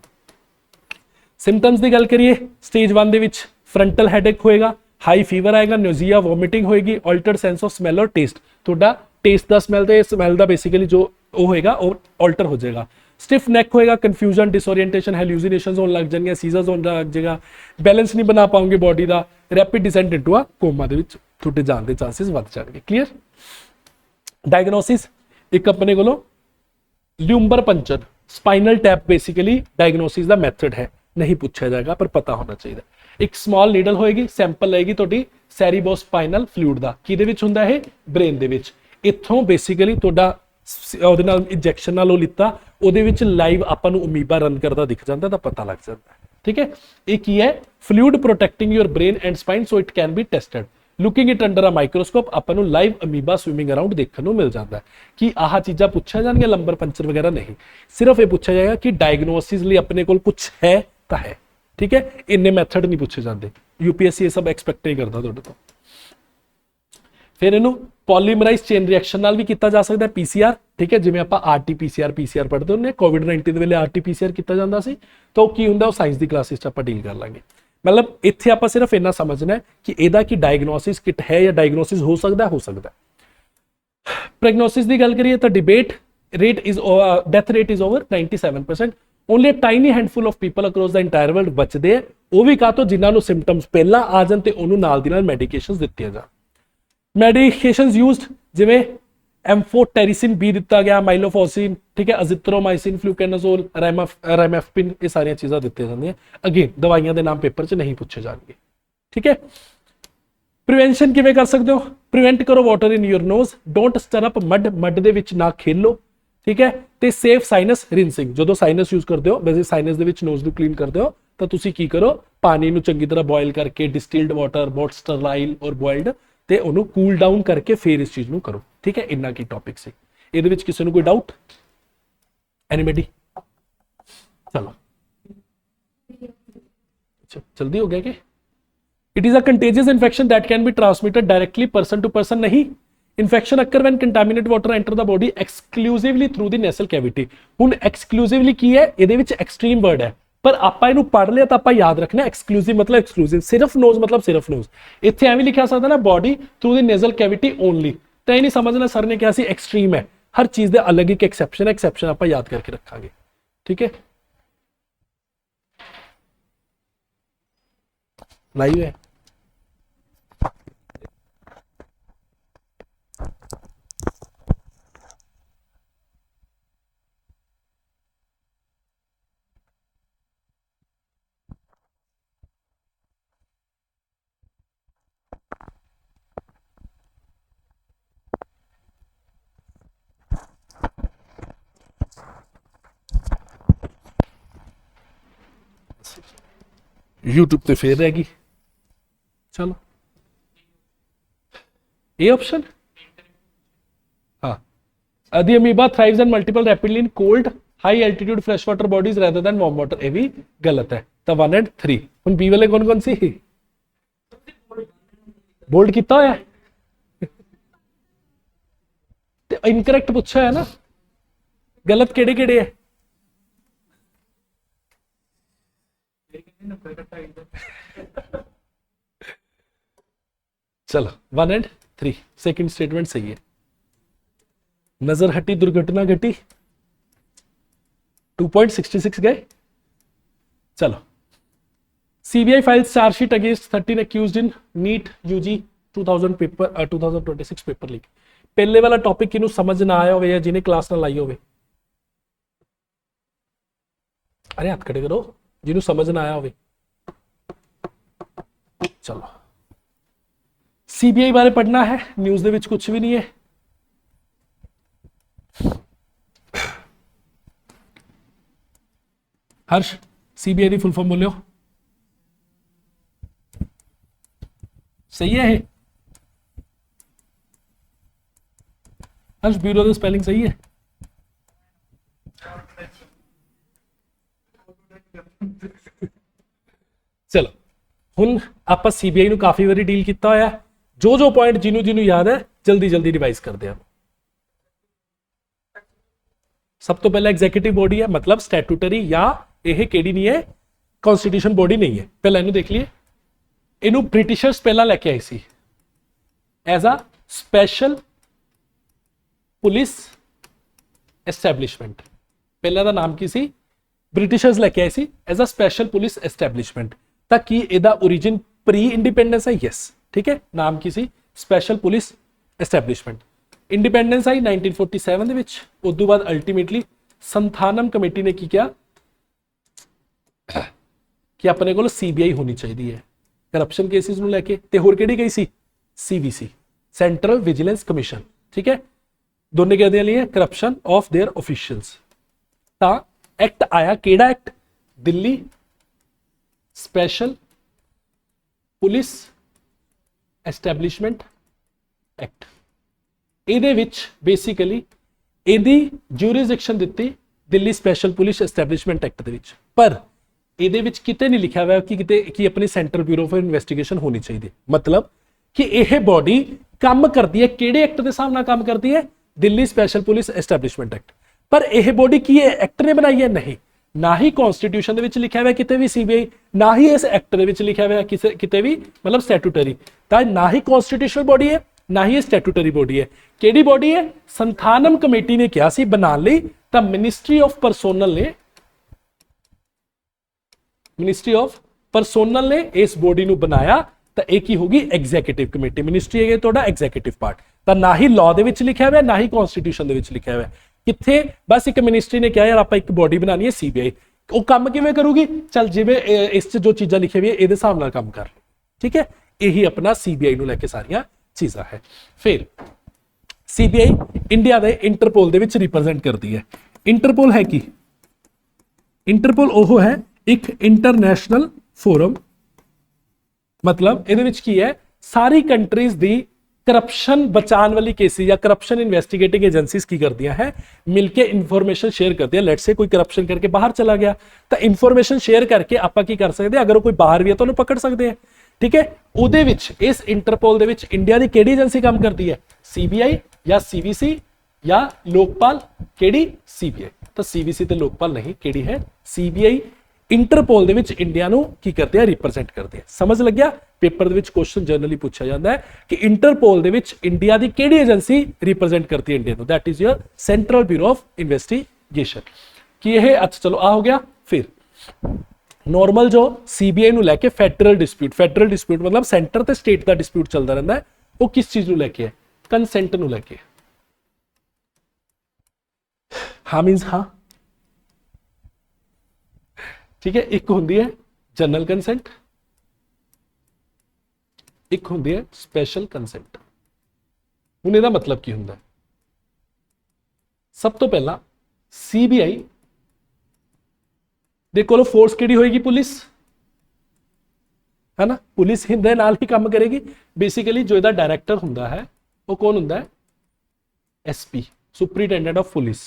ਸਿੰਪਟਮਸ ਦੀ ਗੱਲ ਕਰੀਏ, ਸਟੇਜ 1 ਦੇ ਵਿੱਚ ਫਰੰਟਲ ਹੈਡੇਕ ਹੋਏਗਾ, ਹਾਈ ਫੀਵਰ ਆਏਗਾ, ਨਿਊਜ਼ੀਆ, ਵੋਮਿਟਿੰਗ ਹੋਏਗੀ, ਆਲਟਰਡ ਸੈਂਸ ਆਫ ਸਮੈਲ ਔਰ ਟੇਸਟ, ਤੁਹਾਡਾ ਟੇਸਟ ਦਾ ਸਮੈਲ ਤੇ ਸਮੈਲ ਦਾ ਬੇਸਿਕਲੀ ਜੋ ਉਹ ਹੋਏਗਾ ਉਹ ਆਲਟਰ ਹੋ ਜਾਏਗਾ। ਸਟਿਫ ਨੈਕ ਹੋਏਗਾ, ਕਨਫਿਊਜ਼ਨ, ਡਿਸਓਰੀਐਂਟੇਸ਼ਨ, ਹੈਲੂਸੀਨੇਸ਼ਨਸ ਹੋਣ ਲੱਗ ਜਾਣਗੀਆਂ, ਸੀਜ਼ਰਸ ਹੋਣ ਲੱਗ ਜਾਏਗਾ, ਬੈਲੈਂਸ ਨਹੀਂ ਬਣਾ ਪਾਓਗੇ ਬੋਡੀ ਦਾ, ਰੈਪਿਡ ਡਿਸੈਂਟ ਇਨਟੂ ਆ ਕੋਮਾ ਦੇ ਵਿੱਚ ਤੁਹਾਡੇ ਜਾਣ ਦੇ ਚਾਂਸਸ ਵੱਧ ਜਾਣਗੇ। ਕਲੀਅਰ? ਡਾਇਗਨੋਸਿਸ, ਇੱਕ ਆਪਣੇ ਕੋਲੋਂ lumbar puncture, spinal tap basically diagnosis ਦਾ ਮੈਥਡ ਹੈ, नहीं पूछा जाएगा पर पता होना चाहिए। एक स्मॉल नीडल होएगी, सैंपल लेगी ਤੁਹਾਡੀ ਸੈਰੀਬੋਸਪਾਈਨਲ ਫਲੂਇਡ ਦਾ, ਕਿਹਦੇ ਵਿੱਚ ਹੁੰਦਾ ਹੈ, ਬ੍ਰੇਨ ਦੇ ਵਿੱਚ। ਇੱਥੋਂ ਬੇਸਿਕਲੀ ਤੁਹਾਡਾ ਉਹਦੇ ਨਾਲ ਇੰਜੈਕਸ਼ਨ ਨਾਲ ਉਹ ਲਿੱਤਾ, ਉਹਦੇ ਵਿੱਚ ਲਾਈਵ ਆਪਾਂ ਨੂੰ ਅਮੀਬਾ ਰਨ ਕਰਦਾ ਦਿਖ ਜਾਂਦਾ ਤਾਂ ਪਤਾ ਲੱਗ ਜਾਂਦਾ। ਠੀਕ ਹੈ, ਇਹ ਕੀ ਹੈ, fluid protecting your brain and spine so it can be tested. Looking it under a microscope ਆਪਾਂ ਨੂੰ ਲਾਈਵ ਅਮੀਬਾ ਸਵਿਮਿੰਗ ਅਰਾਊਂਡ ਦੇਖਣ ਨੂੰ ਮਿਲ ਜਾਂਦਾ ਹੈ। ਕਿ ਆਹ ਚੀਜ਼ਾਂ ਪੁੱਛਿਆ ਜਾਣਗੀਆਂ, ਲੰਬਰ ਪੰਚਰ ਵਗੈਰਾ ਨਹੀਂ, ਸਿਰਫ ਇਹ ਪੁੱਛਿਆ ਜਾਏਗਾ ਕਿ ਡਾਇਗਨੋਸਿਸ ਲਈ ਆਪਣੇ ਕੋਲ ਕੁਝ ਹੈ ਤਾਂ ਹੈ। ਠੀਕ ਹੈ, ਇੰਨੇ ਮੈਥਡ ਨਹੀਂ ਪੁੱਛੇ ਜਾਂਦੇ, UPSC ਇਹ ਸਭ ਐਕਸਪੈਕਟ ਨਹੀਂ ਕਰਦਾ ਤੁਹਾਡੇ ਤੋਂ। ਫਿਰ ਇਹਨੂੰ ਪੋਲੀਮਰਾਈਜ਼ ਚੇਨ ਰਿਐਕਸ਼ਨ ਨਾਲ ਵੀ ਕੀਤਾ ਜਾ ਸਕਦਾ, PCR। ਠੀਕ ਹੈ, ਜਿਵੇਂ ਆਪਾਂ RT-PCR ਪੜ੍ਹਦੇ ਹੁੰਦੇ, COVID-19 ਦੇ ਵੇਲੇ RT-PCR ਕੀਤਾ ਜਾਂਦਾ ਸੀ, ਤਾਂ ਉਹ ਕੀ ਹੁੰਦਾ ਉਹ ਸਾਇੰਸ ਦੀ ਕਲਾਸਿਸ 'ਚ ਆਪਾਂ ਡੀਲ ਕਰ ਲਾਂਗੇ। ਮਤਲਬ ਇੱਥੇ ਆਪਾਂ ਸਿਰਫ ਇੰਨਾ ਸਮਝਣਾ ਕਿ ਇਹਦਾ ਕੀ ਡਾਇਗਨੋਸਿਸ ਕਿਟ ਹੈ ਜਾਂ ਡਾਇਗਨੋਸਿਸ ਹੋ ਸਕਦਾ। ਪ੍ਰੈਗਨੋਸਿਸ ਦੀ ਗੱਲ ਕਰੀਏ ਤਾਂ debate rate is death rate is over 97%। Only a tiny handful of people across the entire world ਬਚਦੇ ਆ, ਉਹ ਵੀ ਕਾਹਤੋਂ, ਜਿਨ੍ਹਾਂ ਨੂੰ ਸਿੰਪਟਮਸ ਪਹਿਲਾਂ ਆ ਜਾਣ ਤੇ ਉਹਨੂੰ ਨਾਲ ਦੀ ਨਾਲ ਮੈਡੀਕੇਸ਼ਨਸ ਦਿੱਤੀਆਂ ਜਾਣ। ਮੈਡੀਕੇਸ਼ਨਸ ਯੂਜ਼ਡ ਜਿਵੇਂ ਐਮਫੋਟੈਰੀਸਿਨ B ਦਿੱਤਾ ਗਿਆ, ਮਾਈਲੋਫੋਸਿਨ, ਠੀਕ ਹੈ, ਅਜ਼ਿਥਰੋਮਾਈਸਿਨ, ਫਲੂਕੈਨਾਜ਼ੋਲ, ਰਾਈਮਾਫਪਿਨ, ਇਹ ਸਾਰੀਆਂ ਚੀਜ਼ਾਂ ਦਿੱਤੀਆਂ ਜਾਂਦੀਆਂ। ਅਗੇਨ ਦਵਾਈਆਂ ਦੇ ਨਾਮ ਪੇਪਰ 'ਚ ਨਹੀਂ ਪੁੱਛੇ ਜਾਣਗੇ। ਠੀਕ ਹੈ, ਪ੍ਰੀਵੈਂਸ਼ਨ ਕਿਵੇਂ ਕਰ ਸਕਦੇ ਹੋ, ਪ੍ਰੀਵੈਂਟ ਕਰੋ water in your nose, don't stir up mud, mud ਦੇ ਵਿੱਚ ਨਾ ਖੇਲੋ। ਠੀਕ ਹੈ, ਤੇ ਸੇਫ ਸਾਈਨਸ ਰਿੰਸਿੰਗ, ਜਦੋਂ ਸਾਈਨਸ ਯੂਜ਼ ਕਰਦੇ ਹੋ, ਵੈਸੇ ਸਾਈਨਸ ਦੇ ਵਿੱਚ ਨੋਜ਼ ਨੂੰ ਕਲੀਨ ਕਰਦੇ ਹੋ ਤਾਂ ਤੁਸੀਂ ਕੀ ਕਰੋ, ਪਾਣੀ ਨੂੰ ਚੰਗੀ ਤਰ੍ਹਾਂ ਬੋਇਲ ਕਰਕੇ, ਡਿਸਟਿਲਡ ਵਾਟਰ, ਬੋਟ ਸਟਰਲਾਈਲ ਔਰ ਬੋਇਲਡ, ਤੇ ਉਹਨੂੰ ਕੂਲ ਡਾਊਨ ਕਰਕੇ ਫਿਰ ਇਸ ਚੀਜ਼ ਨੂੰ ਕਰੋ। ਠੀਕ ਹੈ, ਇੰਨਾ ਕੀ ਟੌਪਿਕ ਸੀ, ਇਹਦੇ ਵਿੱਚ ਕਿਸੇ ਨੂੰ ਕੋਈ ਡਾਊਟ? ਐਨੀਬਡੀ? ਚਲੋ ਜਲਦੀ ਹੋ ਗਿਆ ਕਿ it is a contagious infection that can be transmitted directly person to person नहीं। Infection occur when contaminated water enter the body exclusively through the nasal cavity. हुण एक्सक्लूसिवली की है, ਇਹਦੇ ਵਿੱਚ एक्सट्रीम वर्ड है, पर ਆਪਾਂ ਇਹਨੂੰ ਪੜ੍ਹ ਲਿਆ ਤਾਂ ਆਪਾਂ ਯਾਦ ਰੱਖਣਾ एक्सक्लूसिव मतलब एक्सक्लूसिव, सिर्फ नोज मतलब सिर्फ नोज। ਇੱਥੇ ਐਵੇਂ ਲਿਖਿਆ ਸਕਦਾ ਨਾ body through the nasal cavity only, ਤਾਂ ਇਹ ਨਹੀਂ ਸਮਝਣਾ ਸਰ ਨੇ ਕਿਹਾ ਸੀ एक्सट्रीम है, हर चीज ਦੇ अलग ਇੱਕ एक्सेप्शन है, एक्सेप्शन ਆਪਾਂ याद करके रखांगे। ठीक है, लाइव है। YouTube ਤੇ ਫੇਰ ਰਹਿ ਗਈ। ਚਲੋ ਇਹ ਆਪਸ਼ਨ, ਹਾਂ, the amoeba thrives and multiple rapidly in cold high altitude freshwater bodies rather than warm water, ਇਹ ਵੀ ਗਲਤ ਹੈ। ਤਾਂ 1 and 3 ਹੁਣ B ਵਾਲੇ ਕੌਣ ਸੀ? ਬੋਲਡ ਕੀਤਾ ਹੋਇਆ ਤੇ ਇਨਕਰੈਕਟ ਪੁੱਛਿਆ ਹੈ ਨਾ, ਗਲਤ ਕਿਹੜੇ ਕਿਹੜੇ ਹੈ? चलो 1 and 3 सेकंड स्टेटमेंट सही है। नजर हटी दुर्घटना घटी, 2.66 गए, चलो, CBI files charge sheet against 13 accused in NEET UG 2026 paper leak. पहले वाला टॉपिक किनू समझ ना आया होवे या जिन्हें क्लास ना लाई होवे, अरे हाथ खड़े करो जिन्हों समझ ना आया होवे। चलो, CBI बारे पढ़ना है, न्यूज़ दे विच कुछ भी नहीं है। हर्ष, CBI दी फुल फॉर्म बोलियो, सही है हर्ष? ब्यूरो दी स्पेलिंग सही है? चलो, हुण आपां CBI नूं काफी बारी डील किया होया, जो जो पॉइंट जिन्हों याद है जल्दी जल्दी रिवाइज करते हैं। सब तो पहले एग्जीक्यूटिव बॉडी है, मतलब स्टैट्यूटरी या यह केड़ी नहीं है, कॉन्स्टिट्यूशन बॉडी नहीं है। पहले इन्हू देख लिए, इन्हू ब्रिटिशर्स पहला लेके आई सी as a special police establishment. पहला दा नाम की सी, ब्रिटिशर्स लेके आई सी as a special police establishment. ताकि इहदा ओरिजिन प्री इंडिपेंडेंस है, यस ठीक है, नाम की सी स्पेशल पुलिस एस्टैब्लिशमेंट। इंडिपेंडेंस आई 1947 दे विच। उदों बाद अल्टीमेटली संथानम कमेटी ने की किया कि अपने को CBI होनी चाहिए है करप्शन केसिस नूं लैके, ते होर किहड़ी गई सी, CVC सेंट्रल विजिलेंस कमीशन, ठीक है। दोनों कहते लिए करप्शन ऑफ देयर ऑफिशियल्स। ता एक्ट आया, केड़ा act, Delhi special police establishment act. ਇਹਦੇ ਵਿੱਚ ਬੇਸਿਕਲੀ ਇਹਦੀ ਜੂਰਿਸਡਿਕਸ਼ਨ ਦਿੱਤੀ Delhi special police establishment act ਦੇ ਵਿੱਚ, ਪਰ ਇਹਦੇ ਵਿੱਚ ਕਿਤੇ ਨਹੀਂ ਲਿਖਿਆ ਹੋਇਆ ਕਿ ਕਿਤੇ ਕੀ ਆਪਣੀ ਸੈਂਟਰਲ ਬਿਊਰੋ ਆਫ ਇਨਵੈਸਟੀਗੇਸ਼ਨ ਹੋਣੀ ਚਾਹੀਦੀ। ਮਤਲਬ ਕਿ ਇਹ ਬੋਡੀ ਕੰਮ ਕਰਦੀ ਹੈ ਕਿਹੜੇ ਐਕਟ ਦੇ ਹਿਸਾਬ ਨਾਲ ਕੰਮ ਕਰਦੀ ਹੈ, Delhi special police establishment act. ਪਰ ਇਹ ਬੋਡੀ ਕੀ ਹੈ, ਐਕਟ ਨੇ ਬਣਾਈ ਹੈ? ਨਹੀਂ, ਨਾ ਹੀ ਕਨਸਟੀਟਿਊਸ਼ਨ ਦੇ ਵਿੱਚ ਲਿਖਿਆ ਹੋਇਆ ਕਿਤੇ ਵੀ CBI, ਨਾ ਹੀ ਇਸ ਐਕਟ ਦੇ ਵਿੱਚ ਲਿਖਿਆ ਹੋਇਆ ਕਿਸੇ ਕਿਤੇ ਵੀ, ਮਤਲਬ ਸਟੈਟੂਟਰੀ। ਤਾਂ ਨਾ ਹੀ ਕਨਸਟੀਟਿਊਸ਼ਨਲ ਬੋਡੀ ਹੈ, ना ही स्टैट्यूटरी बॉडी है। केड़ी बॉडी है? संथानम कमेटी ने कहा सी बनाने लई, तां मिनिस्ट्री ऑफ परसोनल ने, मिनिस्ट्री ऑफ परसोनल ने इस बॉडी नूं बनाया। तां इह की होगी एग्जीक्यूटिव कमेटी। मिनिस्ट्री है तुहाडा एग्जीक्यूटिव पार्ट। तां ना ही लॉ दे विच लिखिया होया, ना ही कॉन्स्टिट्यूशन दे विच लिखिया होया। कित्थे बस एक मिनिस्ट्री ने कहा यार आपां एक बॉडी बनानी है CBI, वो काम किवें करूगी, चल जिवें इस च जो चीज़ां लिखी हुई है इहदे हिसाब नाल काम कर, ठीक है। यही अपना CBI नूं लैके सारियां चीज़ां है। फिर CBI इंडिया दे इंटरपोल दे विच रिप्रेजेंट करती है। इंटरपोल है की, इंटरपोल ओह है एक इंटरनेशनल फोरम, मतलब इहदे विच की है सारी कंट्रीज दी करप्शन बचाने वाली केसेस या करप्शन इन्वेस्टिगेटिंग एजेंसीज की करदियां है, मिलके इंफॉर्मेशन शेयर करती है। लेट्स से कोई करप्शन करके बाहर चला गया तो इंफॉर्मेशन शेयर करके आपां की कर सकते हैं, अगर कोई बाहर भी है तो उन्हें पकड़ सकते हैं, ठीक है। उहदे विच इस इंटरपोल दे विच इंडिया दी केड़ी एजेंसी काम करती है, CBI या CVC या लोकपाल? केड़ी? CBI। तो CVC ते लोकपाल नहीं, केड़ी है? CBI। इंटरपोल दे विच इंडिया नूं की करते हैं, रिप्रेजेंट करते हैं। समझ लग गया? Paper they which question generally पूछा जाता है कि इंटरपोल दे विच इंडिया दी केड़ी एजेंसी रिप्रेजेंट करती है इंडिया नूं, that is your central bureau of investigation. कि यह अच्छा चलो आ हो गया। फिर नॉर्मल जो CBI नूं लैके फेडरल डिस्प्यूट मतलब सेंटर ते स्टेट का डिस्प्यूट चलता रहता है, वो किस चीज नूं लैके है? कंसेंट नूं लैके। हाँ मीन्स हाँ, ठीक है। एक हुंदी है जनरल कंसेंट, एक हुंदी है स्पेशल कंसेंट। हुण इहदा मतलब की हुंदा है? सब तो पहला CBI दे कोल फोर्स किहड़ी होएगी? पुलिस, है ना। पुलिस हिंदे नाल ही काम करेगी। बेसिकली जो इहदा डायरैक्टर हुंदा है वो कौन हुंदा है? SP, superintendent of police.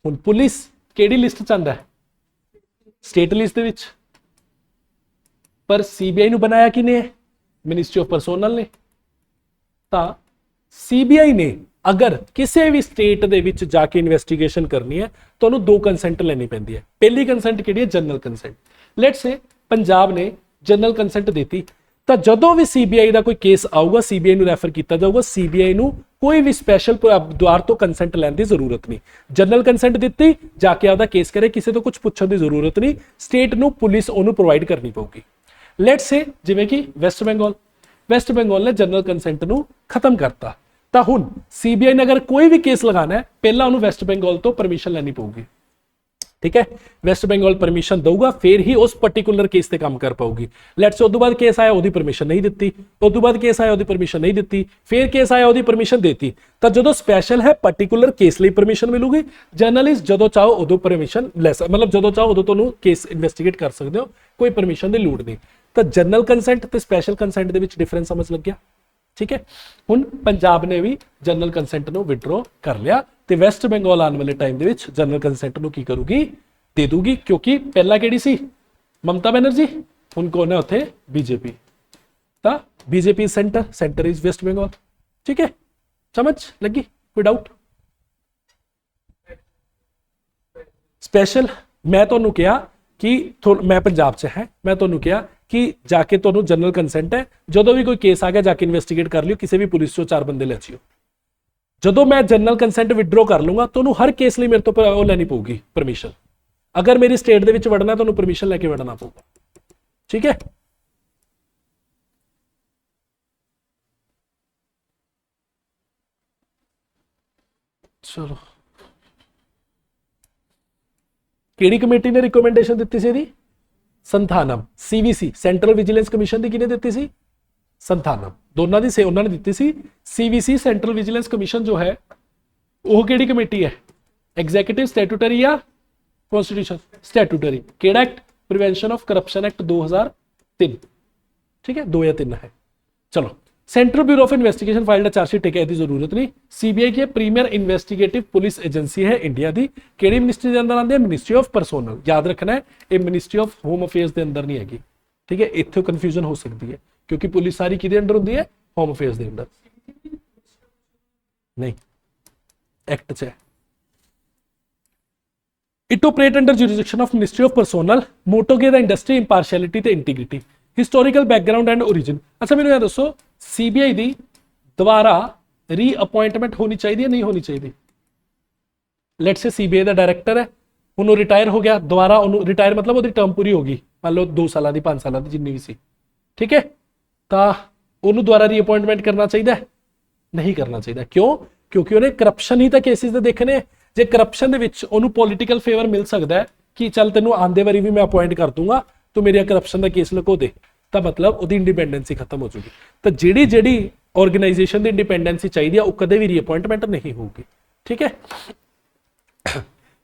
हुण पुलिस किहड़ी लिस्ट च आंदा है? स्टेट लिस्ट दे विच। पर CBI नूं बनाया किने? मिनिस्ट्री ऑफ परसोनल ने। तां CBI ने अगर किसी भी स्टेट दे विच जाके इन्वेस्टिगेशन करनी है तो उन्होंने दो कंसेंट लेनी पैंदी है। पहली कंसेंट किहड़ी है? General consent. Let's say Punjab ने जनरल कंसेंट देती, तो जदों भी CBI का कोई केस आऊगा CBI नूं रैफर किया जाऊगा, CBI नूं कोई भी स्पैशल द्वार तो कंसेंट लैन की जरूरत नहीं। जनरल कंसेंट दी जाके आपदा केस करे, किसी तो कुछ पूछने की जरूरत नहीं, स्टेट नू पुलिस ओनू प्रोवाइड करनी पऊगी। लेट्स से जिवें कि वेस्ट बंगाल ने जनरल कंसेंट नू खत्म करता, तो हुण सीबीआई ने अगर कोई भी केस लगाना है पहला उन्होंने वेस्ट बंगाल तो परमिशन लैनी पऊगी। ठीक है, वेस्ट बंगाल परमिशन दूगा फिर ही उस पर्टिकुलर केस से काम कर पाऊगी। लेट्स उस बाद केस आया ओदी परमिशन नहीं दी, उस बाद केस आया ओदी परमिशन नहीं दी, फिर केस आया ओदी परमिशन देती, तो जो स्पैशल है पर्टिकुलर केस लिए परमिशन मिलूगी। जर्नलिस्ट जो चाहो उदों परमिशन ले मतलब जो चाहो उदों तुहानूं केस इन्वेस्टिगेट कर सकते हो, कोई परमिशन की लोड़ नहीं। तो जनरल कंसेंट तो स्पैशल कंसेंट के डिफरेंस समझ लग गया। ठीक है, हुण पंजाब ने भी जनरल कंसेंट नूं विड्रॉ कर लिया, तो वैस्ट बंगाल आने वाले time they which general consent नूं की करूगी, दे दूगी, क्योंकि पहला किहड़ी सी ममता बनर्जी, हुण कौन है उत्थे बीजेपी, तो BJP centre is West Bengal. ठीक है, समझ लगी, कोई डाउट? स्पैशल मैं तुहानूं कहा कि मैं पंजाब च है, मैं तुहानूं कहा कि जाके तुहानूं जनरल कंसेंट है, जो भी कोई केस आ गया जाके इन्वेस्टिगेट कर लियो, किसी भी पुलिस चो 4 बंदे ले जियो। जो मैं जनरल कंसेंट विड्रॉ कर लूंगा तो हर केस लिए मेरे तो लैनी पऊगी परमिशन। अगर मेरी स्टेट दे विच वड़ना तो परमिशन लैके वड़ना पऊगा। ठीक है, चलो केड़ी कमेटी ने रिकमेंडेशन दी सी? Santhanam. CVC central vigilance commission की किने दी सी? संथानम। दोनों की उन्होंने दी सी। सीवीसी सेंट्रल विजिलेंस कमीशन जो है वो केड़ी कमेटी है? एग्जीक्यूटिव, स्टैट्यूटरी या कॉन्स्टिट्यूशन? स्टैट्यूटरी। केड़ा act? Prevention of corruption act 2003। ठीक है, 2 या 3 है। चलो, central bureau of investigation filed chargesheet, ठीक है, इसकी जरूरत नहीं। सीबीआई की प्रीमियर इन्वेस्टिगेटिव पुलिस एजेंसी है इंडिया की। केड़ी मिनिस्ट्री के अंदर आती है? Ministry of personnel. याद रखना है ये मिनिस्ट्री ऑफ होम अफेयर्स के अंदर नहीं हैगी। ठीक है, इत्थे कंफ्यूजन हो सकती है क्योंकि पुलिस सारी किहदे अंडर होंदी है? होम अफेयर्स के अंडर नहीं, एक्ट च है। It operate under jurisdiction of ministry of personnel. Motto के इंडस्ट्री, इंपार्शियलिटी ते integrity. Historical background and origin. अच्छा मैंने दसो सीबीआई दी दोबारा रीअपॉइंटमेंट होनी चाहिए नहीं होनी चाहिए? लेट्स से सीबीआई का डायरैक्टर है, उन्होंने रिटायर हो गया, दोबारा रिटायर मतलब उसकी टर्म पूरी होगी, मान लो 2 साल की 5 साल की जिन्नी भी सी। ठीक है, तो उन्होंने दोबारा रीअपॉइंटमेंट करना चाहिए? नहीं करना चाहिए। क्यों? क्योंकि उन्हें करप्शन ही तो केसिस दे देखने। जे करप्शन के पॉलिटिकल फेवर मिल सकता है कि चल तेन आंदे वारी भी मैं अपॉइंट कर दूंगा तो मेरे करप्शन का केस लुको दे, तो मतलब वो इंडिपेंडेंसी खत्म हो चुकी। तो जी ऑर्गेनाइजेशन की इंडिपेंडेंसी चाहिए वो कदे भी रीअपॉइंटमेंट नहीं होगी। ठीक है,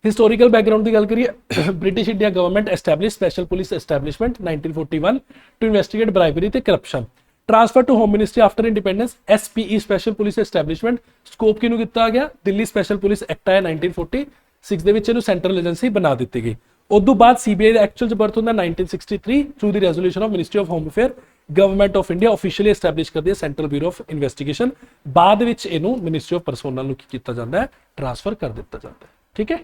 हिस्टोरिकल बैकग्राउंड की गल करिए। British India government establish special police establishment 1941 to investigate bribery ते corruption. Transfer to home ministry after independence. SPE special police establishment. Scope किनू दिता गया? दिल्ली स्पेशल पुलिस एक्ट आया 1946 ਦੇ ਵਿੱਚ ਇਹਨੂੰ ਸੈਂਟਰਲ ਏਜੰਸੀ ਬਣਾ ਦਿੱਤੀ ਗਈ। उदू बाद सीबीआई का एक्चुअल बर्थ होता 1963 through the resolution of ministry of home affair government of India officially establish कर दिया सेंट्रल ब्यूरो ऑफ इन्वेस्टिगेशन। बाद विच इहनू मिनिस्ट्री ऑफ परसोनल नू किया जाता है, ट्रांसफर कर दिता जाता है। ठीक है,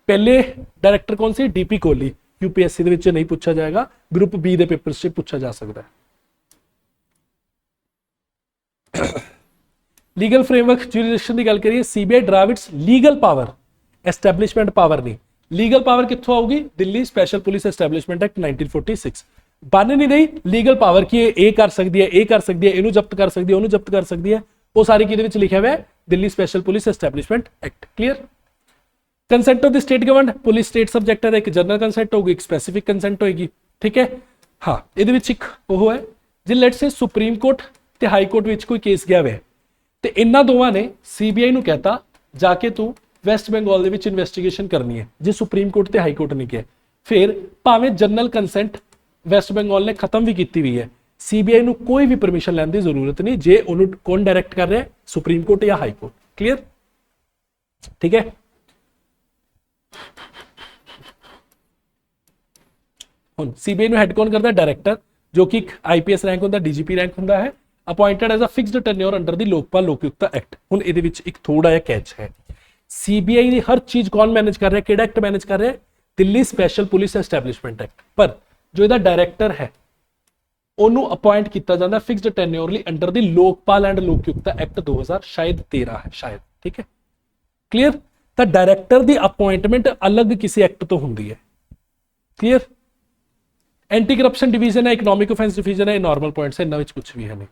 पहले डायरैक्टर कौन सी? डीपी कोहली। यूपीएससी दे विच नहीं पूछा जाएगा, ग्रुप बी दे पेपर से पूछा जा सकता है। लीगल फ्रेमवर्क ज्यूरिडिक्शन की गल करिए, CBI draw its legal power, establishment power नहीं। लीगल पावर कित्थों आऊगी? Delhi special police establishment act 1946 बन नहीं रही लीगल पावर की ये कर सकती है, ये कर सकती है, इनू जब्त कर सकती है, उन्होंने जब्त कर सकती है, वो सारी किहदे लिखा हुआ है? Delhi special police establishment act. Clear? Consent of the state government, police state subject है, एक जनरल कंसेंट होगी, एक स्पेसिफिक कंसेंट होगी। ठीक है, हाँ ये एक वो है जे लेट्स से सुप्रीम कोर्ट ते हाई कोर्ट विच कोई केस गया हुआ है तो इन्होंने दोवां ने सीबीआई नू कहता जाके तू वैस्ट बंगाल दे विच इन्वेस्टिगेशन करनी है, जे सुप्रीम कोर्ट ते हाई कोर्ट ने किया। फिर भावें जनरल कंसेंट वैस्ट बंगाल ने खत्म भी की हुई है, सीबीआई नू कोई भी परमिशन लैण दी जरूरत नहीं जे उन्होंने कौन डायरैक्ट कर रहा है? सुप्रीम कोर्ट या हाई कोर्ट। क्लियर? ठीक है, हुण सीबीआई नू हेड कौन करता है? डायरैक्टर, जो कि आईपीएस रैंक होंदा, डीजीपी रैंक होंदा है, appointed as a fixed tenure under the Lokpal Lokayukta act. हुण इहदे विच एक थोड़ा जिहा कैच है, सीबीआई की हर चीज कौन मैनेज कर रहा है? केड़ा एक्ट मैनेज कर रहा है? Delhi special police establishment act. पर जो इसका डायरैक्टर है ਉਹਨੂੰ ਅਪਾਇੰਟ ਕੀਤਾ ਜਾਂਦਾ ਫਿਕਸਡ ਟੈਨਿਓਰ ਲਈ under the Lokpal and ਲੋਕਯੁਕਤਾ act 2000 ਸ਼ਾਇਦ 13 ਹੈ ਸ਼ਾਇਦ, ਠੀਕ ਹੈ ਕਲੀਅਰ। ਤਾਂ ਡਾਇਰੈਕਟਰ ਦੀ ਅਪਾਇੰਟਮੈਂਟ ਅਲੱਗ ਕਿਸੇ ਐਕਟ ਤੋਂ ਹੁੰਦੀ ਹੈ, ਕਲੀਅਰ। ਐਂਟੀ ਕਰਪਸ਼ਨ ਡਿਵੀਜ਼ਨ ਹੈ, ਇਕਨੋਮਿਕ ਅਫੈਂਸ ਡਿਵੀਜ਼ਨ ਹੈ, ਇਹ ਨਾਰਮਲ ਪੁਆਇੰਟਸ ਹੈ, ਇਹਨਾਂ ਵਿੱਚ ਕੁਝ ਵੀ ਹੈ ਨਹੀਂ।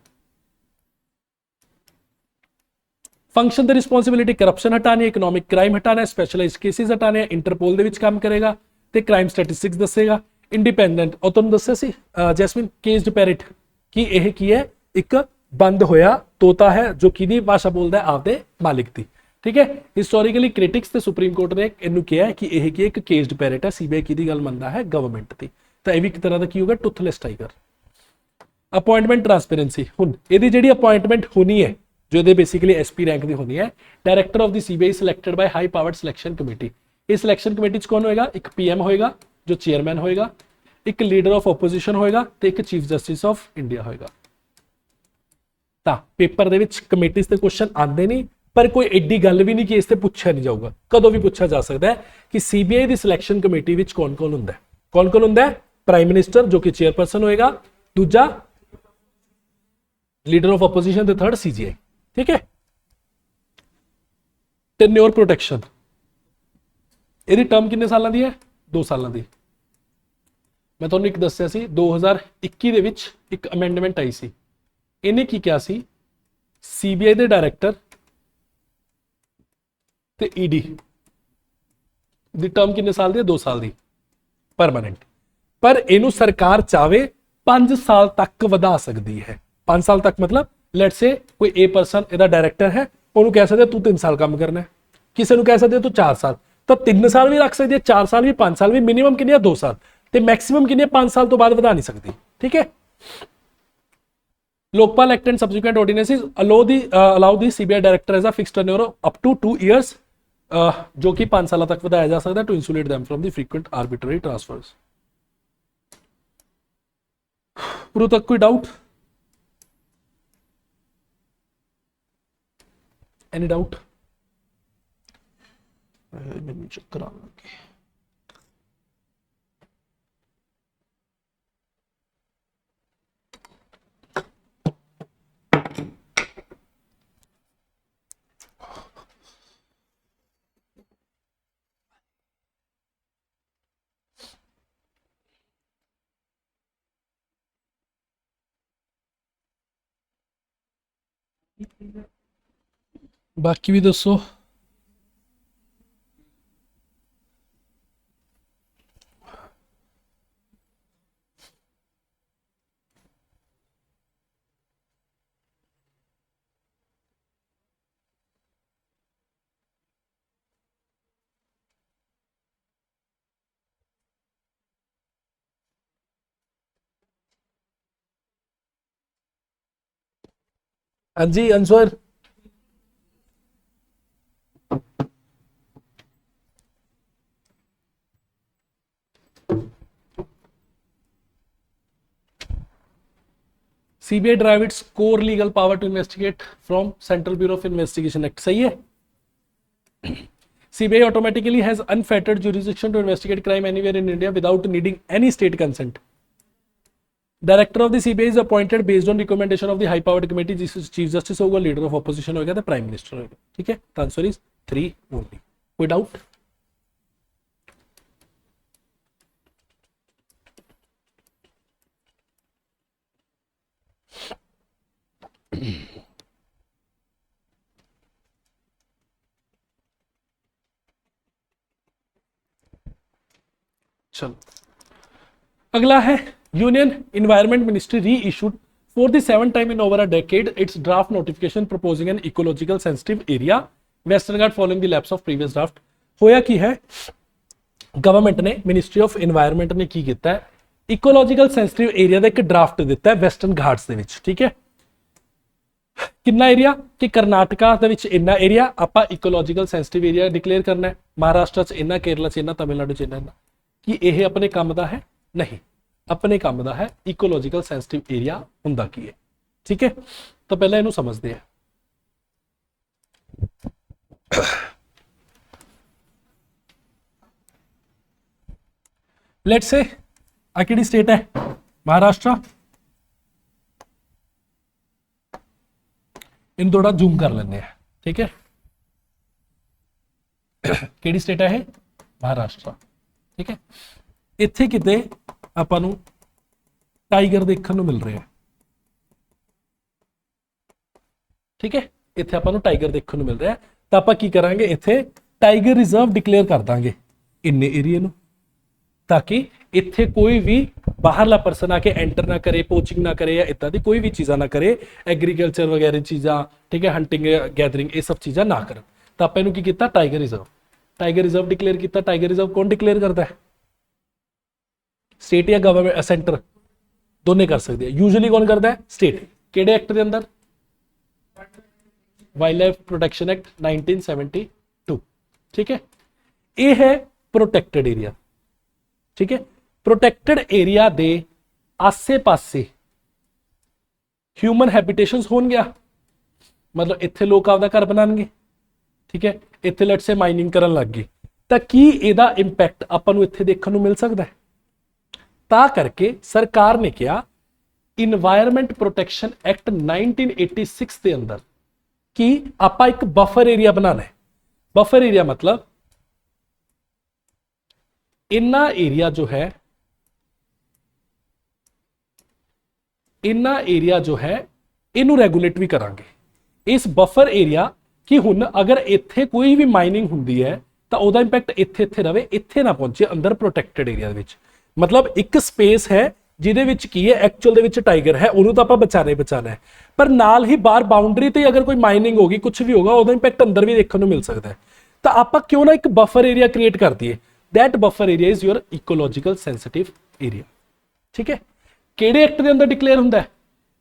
फंक्शन द रिस्पॉन्सिबिलिटी करप्शन हटानी है, इकोनॉमिक क्राइम हटाना है, स्पेशलाइज्ड केसेस हटाने हैं, इंटरपोल ਦੇ ਵਿੱਚ ਕੰਮ ਕਰੇਗਾ ਤੇ ਕ੍ਰਾਈਮ ਸਟੈਟਿਸਟਿਕਸ ਦੱਸੇਗਾ। ਇੰਡੀਪੈਂਡੈਂਟ ਉਹ ਤੁਹਾਨੂੰ ਦੱਸਿਆ ਸੀ ਜੈਸਮਿਨ ਕੇਸਡ ਪੈਰਿਟ ਕਿ ਇਹ ਕੀ ਹੈ, ਇੱਕ ਬੰਦ ਹੋਇਆ ਤੋਤਾ ਹੈ ਜੋ ਕਿਹਦੀ ਭਾਸ਼ਾ ਬੋਲਦਾ ਹੈ, ਆਪਦੇ ਮਾਲਿਕ ਦੀ, ਠੀਕ ਹੈ। ਹਿਸਟੋਰੀਕਲੀ ਕ੍ਰਿਟਿਕਸ ਤੇ ਸੁਪਰੀਮ ਕੋਰਟ ਨੇ ਇਹਨੂੰ ਕਿਹਾ ਕਿ ਇਹ ਕੀ ਇੱਕ ਕੇਸਡ ਪੈਰਿਟ ਹੈ, ਸੀਬੀਆਈ ਕਿਹਦੀ ਗੱਲ ਮੰਨਦਾ ਹੈ, ਗਵਰਨਮੈਂਟ ਦੀ। ਤਾਂ ਇਹ ਵੀ ਇੱਕ ਤਰ੍ਹਾਂ ਦਾ ਕੀ ਹੋਗਾ, ਟੁੱਥਲੈਸ ਟਾਈਗਰ। ਅਪਾਇੰਟਮੈਂਟ ਟ੍ਰਾਂਸਪੇਰੈਂਸੀ, ਹੁਣ ਇਹਦੀ ਜਿਹੜੀ ਅਪਾਇੰਟਮੈਂਟ ਹੋਣੀ ਹੈ जो ये बेसिकली एसपी रैंक की होनी है, director of the CBI selected by high powered selection committee. इस सिलेक्शन कमेटी च कौन होएगा, एक पीएम होएगा जो चेयरमैन होएगा, एक लीडर ऑफ ओपोजिशन होएगा ते एक चीफ जस्टिस ऑफ इंडिया होएगा। ਤਾਂ ਪੇਪਰ ਦੇ ਵਿੱਚ ਕਮੇਟੀਜ਼ ਤੇ ਕੁਐਸਚਨ ਆਉਂਦੇ ਨਹੀਂ, ਪਰ ਕੋਈ ਐਡੀ ਗੱਲ ਵੀ ਨਹੀਂ ਕਿ ਇਸ ਤੇ ਪੁੱਛਿਆ ਨਹੀਂ ਜਾਊਗਾ। ਕਦੋਂ ਵੀ ਪੁੱਛਿਆ ਜਾ ਸਕਦਾ ਹੈ ਕਿ ਸੀਬੀਆਈ ਦੀ ਸਿਲੈਕਸ਼ਨ ਕਮੇਟੀ ਵਿੱਚ ਕੌਣ-ਕੌਣ ਹੁੰਦਾ ਹੈ, ਕੌਣ-ਕੌਣ ਹੁੰਦਾ ਹੈ, ਪ੍ਰਾਈਮ ਮਿਨਿਸਟਰ ਜੋ ਕਿ ਚੇਅਰਪਰਸਨ ਹੋਏਗਾ, ਦੂਜਾ ਲੀਡਰ ਆਫ ਆਪੋਜੀਸ਼ਨ ਤੇ ਥਰਡ ਸੀਜੀਆਈ, ठीक है। टेन्योर प्रोटेक्शन, ਇਹਦੀ ਟਰਮ ਕਿੰਨੇ ਸਾਲਾਂ ਦੀ ਹੈ, 2 ਸਾਲਾਂ ਦੀ। ਮੈਂ ਤੁਹਾਨੂੰ ਇੱਕ ਦੱਸਿਆ ਸੀ 2021 ਦੇ ਵਿੱਚ ਇੱਕ ਅਮੈਂਡਮੈਂਟ ਆਈ ਸੀ, ਇਹਨੇ ਕੀ ਕਿਹਾ ਸੀ, ਸੀਬੀਆਈ ਦੇ ਡਾਇਰੈਕਟਰ ਤੇ ਈਡੀ ਦੀ ਟਰਮ ਕਿੰਨੇ ਸਾਲ ਦੀ ਹੈ, 2 ਸਾਲ ਦੀ ਪਰਮਾਨੈਂਟ। ਪਰ ਇਹਨੂੰ ਸਰਕਾਰ ਚਾਵੇ 5 ਸਾਲ ਤੱਕ ਵਧਾ ਸਕਦੀ ਹੈ। 5 ਸਾਲ ਤੱਕ मतलब ਲੈਟਸ ਸੇ ਕੋਈ ए ਪਰਸਨ ਇਹਦਾ ਡਾਇਰੈਕਟਰ ਹੈ, ਉਹਨੂੰ ਕਹਿ ਸਕਦੇ ਤੂੰ 3 ਸਾਲ ਕੰਮ ਕਰਨਾ ਹੈ, ਕਿਸੇ ਨੂੰ ਕਹਿ ਸਕਦੇ ਤੂੰ 4 ਸਾਲ, ਤਾਂ 3 ਸਾਲ ਵੀ ਰੱਖ ਸਕਦੀ ਹੈ, 4 ਸਾਲ ਵੀ, 5 ਸਾਲ ਵੀ, ਮਿਨੀਮਮ ਕਿੰਨੀ ਹੈ 2 ਸਾਲ ਤੇ ਮੈਕਸਿਮਮ ਕਿੰਨੀ ਹੈ 5 ਸਾਲ ਤੋਂ ਬਾਅਦ ਵਧਾ ਨਹੀਂ ਸਕਦੀ, ਠੀਕ ਹੈ। Lokpal act and subsequent ordinances allow the CBI director as a fixed tenure up to 2 years, ਜੋ ਕਿ 5 ਸਾਲਾਂ ਤੱਕ ਵਧਾਇਆ ਜਾ ਸਕਦਾ to insulate them from the frequent arbitrary transfers। ਉਰੋਂ ਤੱਕ ਕੋਈ ਡਾਊਟ? Any doubt? ਮੈਨੂੰ ਚੱਕਰ ਆਉਣ ਲੱਗੇ। ਬਾਕੀ ਵੀ ਦੱਸੋ। ਹਾਂਜੀ ਅਨਸਰ, CBI derive its core legal power to investigate from Central Bureau of Investigation Act, सही है। CBI automatically has unfettered jurisdiction to investigate crime anywhere in India without needing any state consent. Director of the CBI is appointed based on recommendation of the high powered committee, जिस chief justice होगा, leader of opposition होगा, the prime minister होगा, ठीक है। The answer is 3 only. कोई doubt? चलो अगला है यूनियन इन्वायरमेंट मिनिस्ट्री री issued for the 7th time in over a decade it's draft notification proposing an ecological sensitive area western Ghat following the lapse of previous draft. होया की है, government ने ministry of environment ने की कीता है, ecological sensitive area का एक ड्राफ्ट दिता है वेस्टर्न घाट्स दे विच, ठीक है। कितना एरिया कि कर्नाटका दे विच इन्ना एरिया आपां इकोलॉजिकल सेंसिटिव एरिया डिक्लेयर करना है, महाराष्ट्र च इन्ना, केरला च इन्ना, तमिलनाडु च इन्ना, कि यह अपने काम का है नहीं, अपने काम का है। इकोलॉजिकल सेंसिटिव एरिया हुंदा की है, ठीक है। तो पहले इनू समझते हैं। लेट्स से आ किहड़ी स्टेट है, महाराष्ट्र, इन थोड़ा जूम कर लेंगे, ठीक है। ਕਿਹੜੀ ਸਟੇਟ ਹੈ ਇਹ? ਮਹਾਰਾਸ਼ਟਰ, ਠੀਕ ਹੈ। ਇੱਥੇ ਕਿਤੇ ਆਪਾਂ ਨੂੰ ਟਾਈਗਰ ਦੇਖਣ ਨੂੰ ਮਿਲ ਰਿਹਾ, ਠੀਕ ਹੈ। ਇੱਥੇ ਆਪਾਂ ਨੂੰ ਟਾਈਗਰ ਦੇਖਣ ਨੂੰ ਮਿਲ ਰਿਹਾ, ਤਾਂ ਆਪਾਂ ਕੀ ਕਰਾਂਗੇ, ਇੱਥੇ ਟਾਈਗਰ ਰਿਜ਼ਰਵ ਡਿਕਲੇਅਰ ਕਰ ਦਾਂਗੇ ਇੰਨੇ ਏਰੀਏ ਨੂੰ, ਤਾਂ ਕਿ ਇੱਥੇ ਕੋਈ ਵੀ ਬਾਹਰਲਾ ਪਰਸਨ ਆ ਕੇ ਐਂਟਰ ਨਾ ਕਰੇ, ਪੋਚਿੰਗ ਨਾ करे ਜਾਂ ਇੱਦਾਂ ਦੀ ਕੋਈ ਵੀ ਚੀਜ਼ਾਂ ਨਾ करे, ਐਗਰੀਕਲਚਰ ਵਗੈਰਾ ਚੀਜ਼ਾਂ, ਠੀਕ ਹੈ, ਹੰਟਿੰਗ ਗੈਦਰਿੰਗ ਇਹ ਸਭ ਚੀਜ਼ਾਂ ਨਾ ਕਰਨ। ਤਾਂ ਆਪਾਂ ਇਹਨੂੰ ਕੀ ਕੀਤਾ, ਟਾਈਗਰ ਰਿਜ਼ਰਵ ਡਿਕਲੇਅਰ ਕੀਤਾ। ਟਾਈਗਰ ਰਿਜ਼ਰਵ ਕੌਣ ਡਿਕਲੇਅਰ ਕਰਦਾ ਹੈ? ਸਟੇਟ ਜਾਂ ਗਵਰਨਮੈਂਟ, ਸੈਂਟਰ, ਦੋਨੇ ਕਰ ਸਕਦੇ ਆ। ਯੂਜੂਅਲੀ ਕੌਣ ਕਰਦਾ ਹੈ? ਸਟੇਟ। ਕਿਹੜੇ ਐਕਟ ਦੇ ਅੰਦਰ? ਵਾਈਲਡ ਲਾਈਫ ਪ੍ਰੋਟੈਕਸ਼ਨ ਐਕਟ 1972, ਠੀਕ ਹੈ। ਇਹ ਹੈ ਪ੍ਰੋਟੈਕਟਡ ਏਰੀਆ, ਠੀਕ ਹੈ। ਪ੍ਰੋਟੈਕਟਡ ਏਰੀਆ ਦੇ ਆਸੇ ਪਾਸੇ ਹਿਊਮਨ ਹੈਬਿਟੇਸ਼ਨਸ ਹੋਣਗੀਆਂ, ਮਤਲਬ ਇੱਥੇ ਲੋਕ ਆਪਦਾ ਘਰ ਬਣਾਉਣਗੇ, ਠੀਕ ਹੈ। ਇੱਥੇ ਲੈਟਸ ਸੇ ਮਾਈਨਿੰਗ ਕਰਨ ਲੱਗ ਗਏ, ਤਾਂ ਕੀ ਇਹਦਾ ਇੰਪੈਕਟ ਆਪਾਂ ਨੂੰ ਇੱਥੇ ਦੇਖਣ ਨੂੰ ਮਿਲ ਸਕਦਾ ਹੈ? ਤਾਂ ਕਰਕੇ ਸਰਕਾਰ ਨੇ ਕਿਹਾ ਇਨਵਾਇਰਨਮੈਂਟ ਪ੍ਰੋਟੈਕਸ਼ਨ ਐਕਟ 1986 ਦੇ ਅੰਦਰ ਕਿ ਆਪਾਂ ਇੱਕ ਬਫਰ ਏਰੀਆ ਬਣਾਉਣਾ ਹੈ। ਬਫਰ ਏਰੀਆ मतलब इन्ना एरिया जो है, इन्ना एरिया जो है इनू रेगुलेट भी करांगे। इस बफर एरिया कि हुण अगर इत्थे कोई भी माइनिंग हुंदी है तो ओदा इंपैक्ट इत्थे इत्थे रहे, इत्थे ना पहुंचे अंदर प्रोटैक्टेड एरिया दे विच। मतलब एक स्पेस है जिहदे विच की है एक्चुअल दे विच टाइगर है, उहनूं तां आपां बचाना ही बचाना है, पर नाल ही बाहर बाउंड्री ते अगर कोई माइनिंग होगी, कुछ भी होगा, ओदा इंपैक्ट अंदर भी देखने को मिल सकता है। तो आपां क्यों ना एक बफर एरिया क्रिएट कर दिए। That buffer area is your ecological sensitive area, ठीक है। किहड़े एक्ट दे अंदर डिक्लेयर हुंदा है?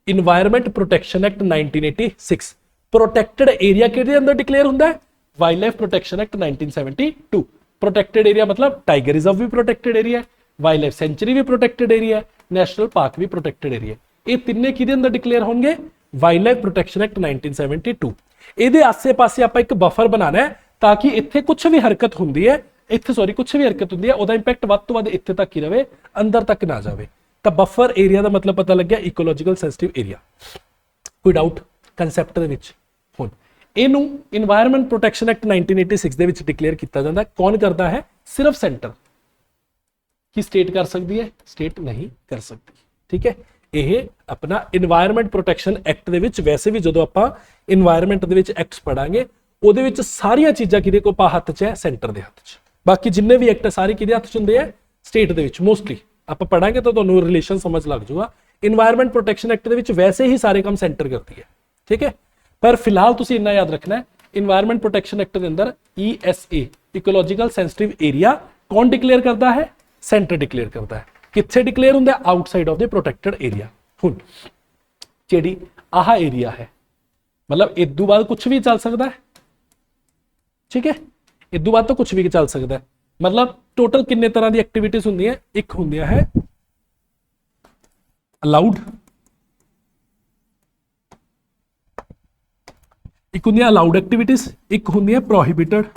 Environment protection act 1986। Protected area किहदे अंदर डिक्लेयर हुंदा है? Wildlife protection act 1972। Protected area मतलब टाइगर रिजर्व भी प्रोटेक्टेड एरिया है, वाइल्ड लाइफ सेंचुरी भी प्रोटेक्टेड एरिया है, नेशनल पार्क भी प्रोटेक्टेड एरिया। ये तिन्ने किहदे अंदर डिक्लेयर होंगे? Wildlife protection act 1972। ਇਹਦੇ ਆਸੇ-ਪਾਸੇ ਆਪਾਂ ਇੱਕ ਬਫਰ ਬਣਾਣਾ ਹੈ ਤਾਂ ਕਿ ਇੱਥੇ ਕੁਝ ਵੀ ਹਰਕਤ ਹੁੰਦੀ ਹੈ, ਇੱਥੇ ਸੌਰੀ ਕੁਝ ਵੀ ਹਰਕਤ ਹੁੰਦੀ ਹੈ ਉਹਦਾ ਇੰਪੈਕਟ ਵੱਧ ਤੋਂ ਵੱਧ ਇੱਥੇ ਤੱਕ ਹੀ ਰਵੇ, ਅੰਦਰ ਤੱਕ ਨਾ ਜਾਵੇ। ਤਾਂ ਬਫਰ ਏਰੀਆ ਦਾ ਮਤਲਬ ਪਤਾ ਲੱਗਿਆ, ਇਕੋਲੋਜੀਕਲ ਸੈਂਸਿਟਿਵ ਏਰੀਆ। ਕੋਈ ਡਾਊਟ ਕਨਸੈਪਟ ਦੇ ਵਿੱਚ? ਹੁਣ ਇਹਨੂੰ ਇਨਵਾਇਰਨਮੈਂਟ ਪ੍ਰੋਟੈਕਸ਼ਨ ਐਕਟ 1986 ਦੇ ਵਿੱਚ ਡਿਕਲੇਅਰ ਕੀਤਾ ਜਾਂਦਾ। ਕੌਣ ਕਰਦਾ ਹੈ? ਸਿਰਫ ਸੈਂਟਰ। ਕੀ ਸਟੇਟ ਕਰ ਸਕਦੀ ਹੈ? ਸਟੇਟ ਨਹੀਂ ਕਰ ਸਕਦੀ, ਠੀਕ ਹੈ। ਇਹ ਆਪਣਾ ਇਨਵਾਇਰਨਮੈਂਟ ਪ੍ਰੋਟੈਕਸ਼ਨ ਐਕਟ ਦੇ ਵਿੱਚ, ਵੈਸੇ ਵੀ ਜਦੋਂ ਆਪਾਂ ਇਨਵਾਇਰਨਮੈਂਟ ਦੇ ਵਿੱਚ ਐਕਟਸ ਪੜਾਂਗੇ ਉਹਦੇ ਵਿੱਚ ਸਾਰੀਆਂ ਚੀਜ਼ਾਂ ਕਿਹਦੇ ਕੋਲ ਹੱਥ 'ਚ ਹੈ? ਸੈਂਟਰ ਦੇ ਹੱਥ 'ਚ। ਬਾਕੀ ਜਿੰਨੇ ਵੀ ਐਕਟ ਸਾਰੇ ਕਿਹਦੇ ਹੱਥ 'ਚ ਹੁੰਦੇ ਆ? ਸਟੇਟ ਦੇ ਵਿੱਚ ਮੋਸਟਲੀ। ਆਪਾਂ ਪੜਾਂਗੇ ਤਾਂ ਤੁਹਾਨੂੰ ਰਿਲੇਸ਼ਨ ਸਮਝ ਲੱਗ ਜਾਊਗਾ। ਇਨਵਾਇਰਨਮੈਂਟ ਪ੍ਰੋਟੈਕਸ਼ਨ ਐਕਟ ਦੇ ਵਿੱਚ ਵੈਸੇ ਹੀ ਸਾਰੇ ਕੰਮ ਸੈਂਟਰ ਕਰਦੀ ਹੈ, ਠੀਕ ਹੈ। ਪਰ ਫਿਲਹਾਲ ਤੁਸੀਂ ਇੰਨਾ ਯਾਦ ਰੱਖਣਾ ਹੈ, ਇਨਵਾਇਰਨਮੈਂਟ ਪ੍ਰੋਟੈਕਸ਼ਨ ਐਕਟ ਦੇ ਅੰਦਰ ESA ਇਕੋਲੋਜੀਕਲ ਸੈਂਸਿਟਿਵ ਏਰੀਆ ਕੌਣ ਡਿਕਲੇਅਰ ਕਰਦਾ ਹੈ? ਸੈਂਟਰ ਡਿਕਲੇਅਰ ਕਰਦਾ ਹੈ। ਕਿੱਥੇ ਡਿਕਲੇਅਰ ਹੁੰਦਾ? Outside of the protected area. ਹੁਣ ਜਿਹੜੀ ਆਹ ਏਰੀਆ ਹੈ, मतलब इदू बाद कुछ भी चल सकता है, ठीक है। इदू बाद तो कुछ भी चल सकता है। मतलब टोटल किन्ने तरह की एक्टिविटीज होंदी है? एक होंदी है अलाउड, एक होंदी है अलाउड एक्टिविटीज, एक होंदी है प्रोहिबिटेड,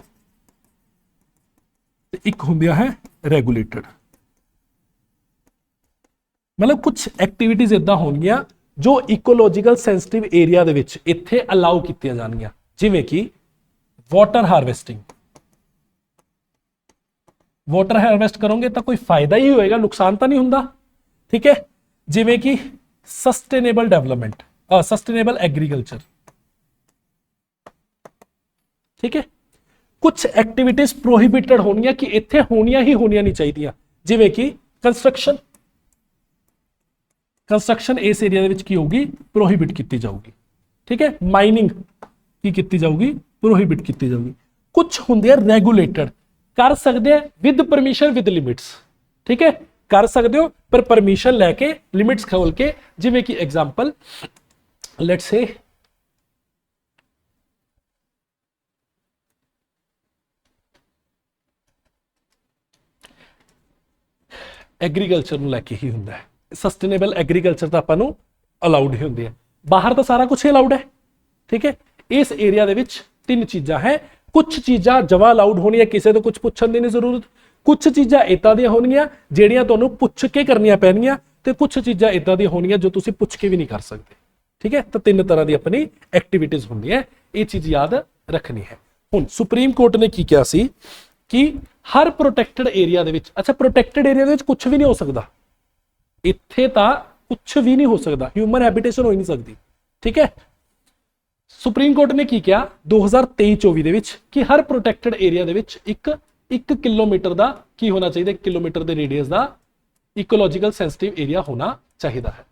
एक होंदी है रेगुलेटेड। मतलब कुछ एक्टिविटीज इदां होंगियां जो इकोलॉजिकल सेंसिटिव एरिया दे विच इत्थे अलाउ कीतियां जाणगियां, जिवें कि वाटर हार्वेस्टिंग। वाटर हार्वेस्ट करोगे तो कोई फायदा ही होएगा, नुकसान तो नहीं हुंदा, ठीक है। जिवें कि सस्टेनेबल डेवलपमेंट, सस्टेनेबल एग्रीकल्चर, ठीक है। कुछ एक्टिविटीज प्रोहिबिटेड होनियां कि इत्थे होनियां ही होनियां नहीं चाहिए, जिवें कि कंस्ट्रक्शन। कंस्ट्रक्शन इस एरिया दे विच की होगी? प्रोहिबिट की जाऊगी, ठीक है। माइनिंग की जाऊगी? प्रोहिबिट की जाऊगी। कुछ होंगे रेगुलेटेड, कर सकते हैं विद परमिशन विद लिमिट्स, ठीक है। कर सकते हो पर परमिशन लैके लिमिट्स खोल के, जिवें कि एग्जाम्पल लेट्स से एग्रीकल्चर नूं लैके ही हुंदा है। सस्टेनेबल एग्रीकल्चर तो आपां नूं अलाउड ही होंदी है, बाहर तो सारा कुछ ही अलाउड है, ठीक है। इस एरिया दे विच तीन चीज़ां है। कुछ चीज़ां जमा अलाउड होनी है, किसी तो कुछ पुछण दी नहीं जरूरत। कुछ चीज़ां इदां दी होणगियां जिहड़ियां तुहानूं पुछ के करनियां पैणगियां, ते कुछ चीज़ां इदां दी होणगियां जो तुसीं पुछ के भी नहीं कर सकते, ठीक है। तो 3 तरह की अपनी एक्टिविटीज होंगी है, ये चीज याद रखनी है। हुण सुप्रीम कोर्ट ने की क्या सी कि हर प्रोटैक्टेड एरिया दे विच, अच्छा प्रोटैक्टेड एरिया दे विच कुछ भी नहीं हो सकता, इत्थे तां कुछ भी नहीं हो सकता, ह्यूमन हैबिटेशन हो ही नहीं सकती, ठीक है। सुप्रीम कोर्ट ने की किया 2023-24 दे विच कि हर प्रोटैक्टेड एरिया दे विच एक किलोमीटर का की होना चाहिए, 1 किलोमीटर के रेडियस का इकोलॉजिकल सेंसिटिव एरिया होना चाहिए है।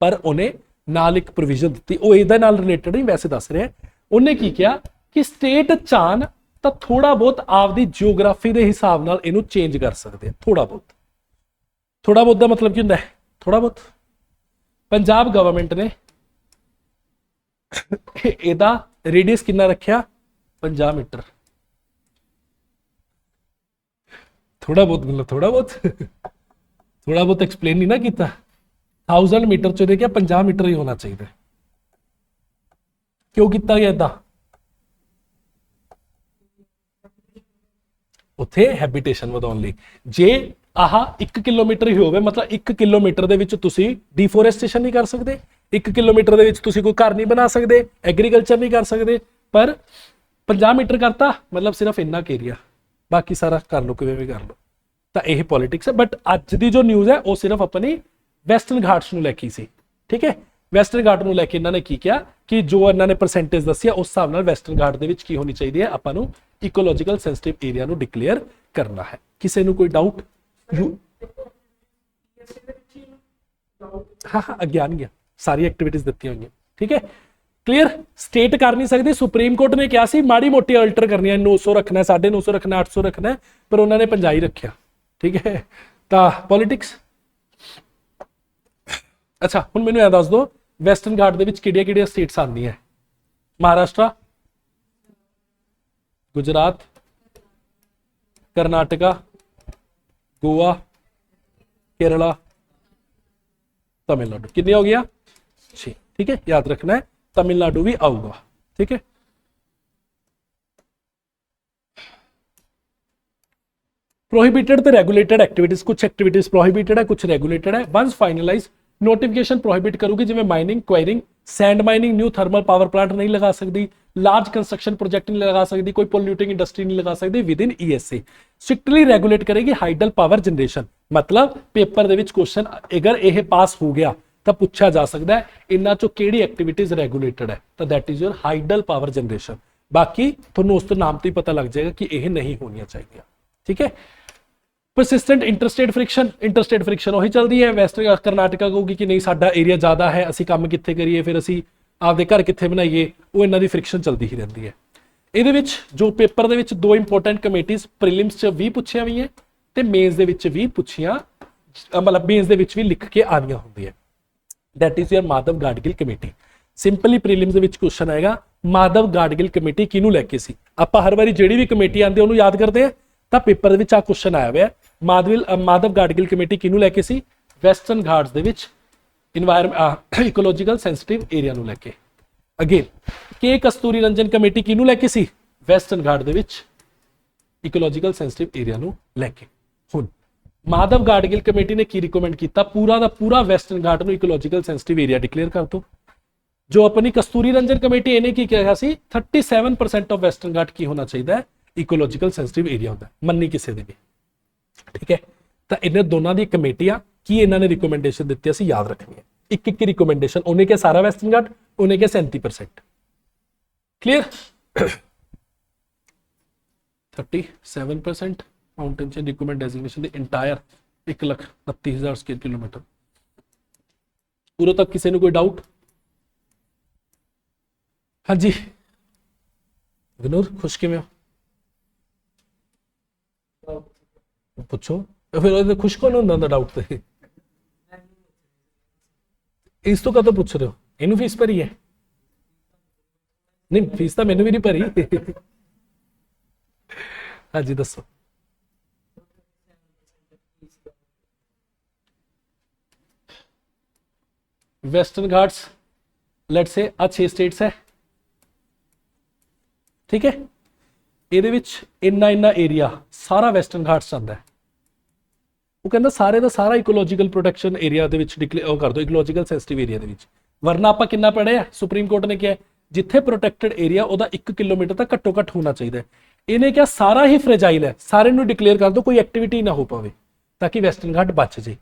पर उन्हें नाल एक प्रोविजन दी, वो इहदे नाल रिलेटेड नहीं वैसे दस रहे, उन्हें की किया कि स्टेट चाहन तो थोड़ा बहुत आपकी जियोग्राफी के हिसाब नाल इहनूं चेंज कर सकते हैं, थोड़ा बहुत का मतलब की हुंदा है, थोड़ा बहुत। पंजाब गवर्नमेंट ने ਇਹਦਾ रेडियस कितना रखा 50 मीटर, थोड़ा बहुत मतलब थोड़ा बहुत एक्सप्लेन नहीं ना किया, 1000 मीटर चो क्या 50 मीटर ही होना चाहिए, क्यों किया गया इदा, उत्थे हैबिटेशन वधाउण लई। जे आह 1 किलोमीटर ही होवे, मतलब 1 किलोमीटर दे विच तुसीं डिफोरेस्टेशन नहीं कर सकते, 1 किलोमीटर दे विच तुसीं कोई घर नहीं बना सकते, एग्रीकल्चर नहीं कर सकते, पर 50 मीटर करता मतलब सिर्फ इन्ना क एरिया, बाकी सारा कर लो किवें भी कर लो। तो यह पॉलिटिक्स है। बट अज की जो न्यूज़ है वो सिर्फ अपनी वैसटर्न घाट्स नूं लैके सी, ठीक है। वैसटर्न घाट नूं लैके इन्होंने की किया कि जो इन्होंने परसेंटेज दसी उस हिसाब नाल वैसटर्न घाट दे विच की होनी चाहिए है, आपां नूं इकोलॉजिकल सेंसिटिव एरिया नूं डिक्लेयर करना है। किसी नूं कोई डाउट? हाँ अगे आएंगे, सारी एक्टिविटीज दी हुई, ठीक है क्लीयर। स्टेट कर नहीं सकती, सुप्रीम कोर्ट ने कहा सी माड़ी मोटी अल्टर करनी है, 900 रखना है, 950 रखना, 800 रखना है, पर उन्होंने 50 ही रखा, ठीक है। तो पॉलिटिक्स। अच्छा हुण मैनूं दस दो वैसटर्न घाट दे विच किहड़ियां स्टेट्स आती हैं? महाराष्ट्र, गुजरात, करनाटका, गोवा, केरला, तमिलनाडु। कितने हो गया? 6, ठीक है। याद रखना है तमिलनाडु भी आऊगा, ठीक है। प्रोहिबिटेड तो रेगुलेटेड एक्टिविटीज, कुछ एक्टिविटीज प्रोहिबिटेड है, कुछ रेगुलेटेड है। वंस फाइनलाइज नोटिफिकेशन प्रोहिबिट करूगी, जिवें mining, quarrying, sand mining, new thermal power plant नहीं लगा सकती, लार्ज कंस्ट्रक्शन प्रोजेक्ट नहीं लगा सकती, कोई पोल्यूटिंग इंडस्ट्री नहीं लगा सकती with in ESA. Strictly regulate करेगी हाइडल पावर जनरेशन। मतलब पेपर दे विच क्वेश्चन अगर यह पास हो गया तो पूछा जा सकता है इन्हां चों किहड़ी एक्टिविटीज रेगुलेटेड है, तो that is your hydel power generation. बाकी तुहानूं उस नाम तो ही पता लग जाएगा कि यह नहीं होनी चाहिए, ठीक है। परसिस्टेंट इंटरस्टेट फ्रिक्शन वही चलती है। वैसटर्न करनाटका कहूगी कि नहीं साडा एरिया ज़्यादा है, असी काम कित्थे करिए, फिर असी आपदे घर कित्थे बनाइए, वो इन्हां दी फ्रिक्शन चलती ही रहती है। ਇਹਦੇ ਵਿੱਚ जो पेपर ਦੇ ਵਿੱਚ 2 इंपोर्टेंट कमेटीज प्रीलिम्स च भी ਪੁੱਛੀਆਂ ਵੀ ਹੈ ਤੇ ਮੇਨਸ ਦੇ ਵਿੱਚ ਵੀ ਪੁੱਛੀਆਂ, मतलब मेन्स ਦੇ ਵਿੱਚ ਵੀ ਲਿਖ ਕੇ ਆਣੀਆਂ ਹੁੰਦੀਆਂ। That is your Madhav Gadgil committee. Simply prelims ਦੇ ਵਿੱਚ क्वेश्चन आएगा माधव गाडगिल कमेटी किहनूं लैके सी। ਆਪਾਂ हर वारी ਜਿਹੜੀ भी कमेटी आती है ਉਹਨੂੰ याद करते हैं, तो पेपर ਦੇ ਵਿੱਚ ਆ क्वेश्चन आया हुआ है माधव गाडगिल कमेटी किहनूं लैके सी? वैसटर्न घाट्स ਦੇ ਵਿੱਚ इकोलॉजिकल सेंसिटिव एरिया नूं लैके। अगेन के कस्तूरी रंजन कमेटी किहनूं लैके सी? वैसटर्न घाट दे विच इकोलॉजिकल सेंसिटिव एरिया नूं लैके। हुण माधव गाडगिल कमेटी ने की रिकमेंड किया? पूरा दा पूरा वैसटर्न घाट नूं इकोलॉजिकल सेंसिटिव एरिया डिक्लेयर कर दो। जो अपनी कस्तूरी रंजन कमेटी इन्हें की कहा सी 37% ऑफ वैसटर्न घाट की होना चाहिए इकोलॉजिकल सेंसिटिव एरिया होता है, मन्नी किसी ने भी, ठीक है। तो इन्हें दोनों दी कमेटियां की इन्होंने रिकमेंडेशन दी असीं याद रखनी है। एक रिकमेंडेशन, उन्हें क्या सारा वैसटर्न घाट, उन्हें क्या 37%। Clear? 37% mountain chain recommend designation the entire 1,29,000 square kilometre. पूरे तक किसी ने कोई डाउट? हाँ जी विनोद, खुश किवें हो? पूछो फिर, खुश कौन होंदा डाउट ते? इस तो कदों पूछ रहे हो? इनू फीस भरी है? नहीं फीस तो मैंने भी नहीं भरी। हाँ जी दसो। वेस्टर्न घाट्स लेट से आ 6 स्टेट्स है, ठीक है। ਇਹਦੇ ਵਿੱਚ ਇੰਨਾ एरिया सारा वैसटर्न घाट्स आंदा है। वो कहता सारे का सारा इकोलॉजिकल प्रोटेक्शन एरिया कर दो, इकोलॉजिकल सेंसिटिव एरिया वरना ਆਪਾਂ ਕਿੰਨਾ ਪੜਿਆ ਸੁਪਰੀਮ ਕੋਰਟ ਨੇ ਕਿਹਾ ਜਿੱਥੇ ਪ੍ਰੋਟੈਕਟਡ ਏਰੀਆ ਉਹਦਾ 1 ਕਿਲੋਮੀਟਰ ਤੱਕ ਘੱਟੋ ਘੱਟ ਹੋਣਾ ਚਾਹੀਦਾ ਹੈ। ਇਹਨੇ ਕਿਹਾ ਸਾਰਾ ਹੀ ਫ੍ਰੇਜਾਈਲ ਹੈ, ਸਾਰੇ ਨੂੰ ਡਿਕਲੇਅਰ ਕਰ ਦਿਓ, ਕੋਈ ਐਕਟੀਵਿਟੀ ਨਾ ਹੋ ਪਾਵੇ ਤਾਂ ਕਿ ਵੈਸਟਰਨ ਘਾਟ ਬਚ ਜੇ।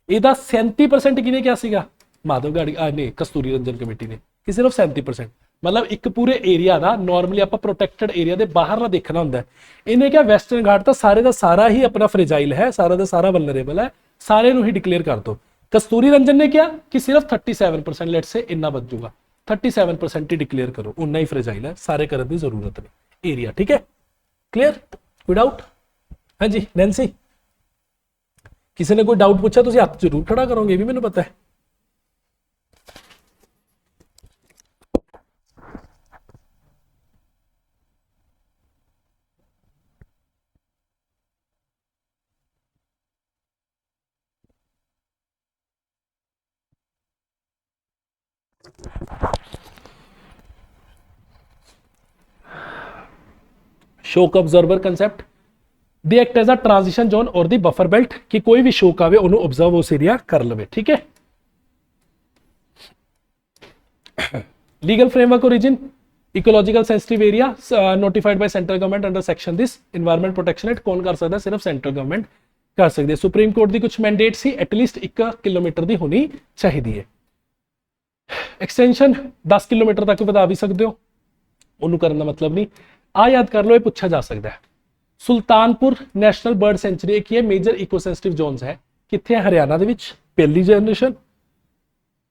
ਇਹਦਾ 37% ਕਿਹਨੇ ਕਿਹਾ ਸੀਗਾ? ਮਾਧਵ ਗਾੜੀ ਨੇ ਕਸਤੂਰੀ ਰੰਜਨ ਕਮੇਟੀ ਨੇ ਕਿ ਸਿਰਫ 37%, मतलब एक पूरे एरिया का नॉर्मली आप प्रोटेक्टेड एरिया के बाहर ना देखना होंगे। इन्हें क्या वैसटर्न घाट तो सारे का सारा ही अपना फ्रेजाइल है, सारा का सारा वल्नरेबल है, सारे ही डिक्लेयर कर दो। कस्तूरी रंजन ने क्या कि सिर्फ 37% लेट से इन्ना बच जूगा, 37% ही डिक्लेयर करो, उन्ना ही फ्रेजाइल है, सारे करने की जरूरत नहीं एरिया। ठीक है, क्लियर, कोई डाउट? हाँ जी नैंसी, किसी ने कोई डाउट पूछा तो हाथ जरूर खड़ा करोगे, ये भी मैंने पता है। Shock observer concept, they act as a transition zone और द बफर बेल्ट कि कोई भी शोक आवे उन्होंने ऑब्जर्व उस एरिया कर लवे। ठीक है, legal framework origin ecological sensitive area notified by central government under section this environment protection act कौन कर सकता है? सिर्फ सेंट्रल गवर्नमेंट कर सकती है। सुप्रीम कोर्ट की कुछ मैंडेट सी एटलीस्ट 1 किलोमीटर की होनी चाहिए है। एक्सटेंशन 10 किलोमीटर तक बढ़ा भी सकते हो, उन्होंने करने का मतलब नहीं। आ याद कर लो, ये पूछा जा सकता है। सुल्तानपुर नैशनल बर्ड सेंचुरी एक ये मेजर इको सेंसिटिव जोन्स है, कितने? हरियाणा दे विच पहली generation.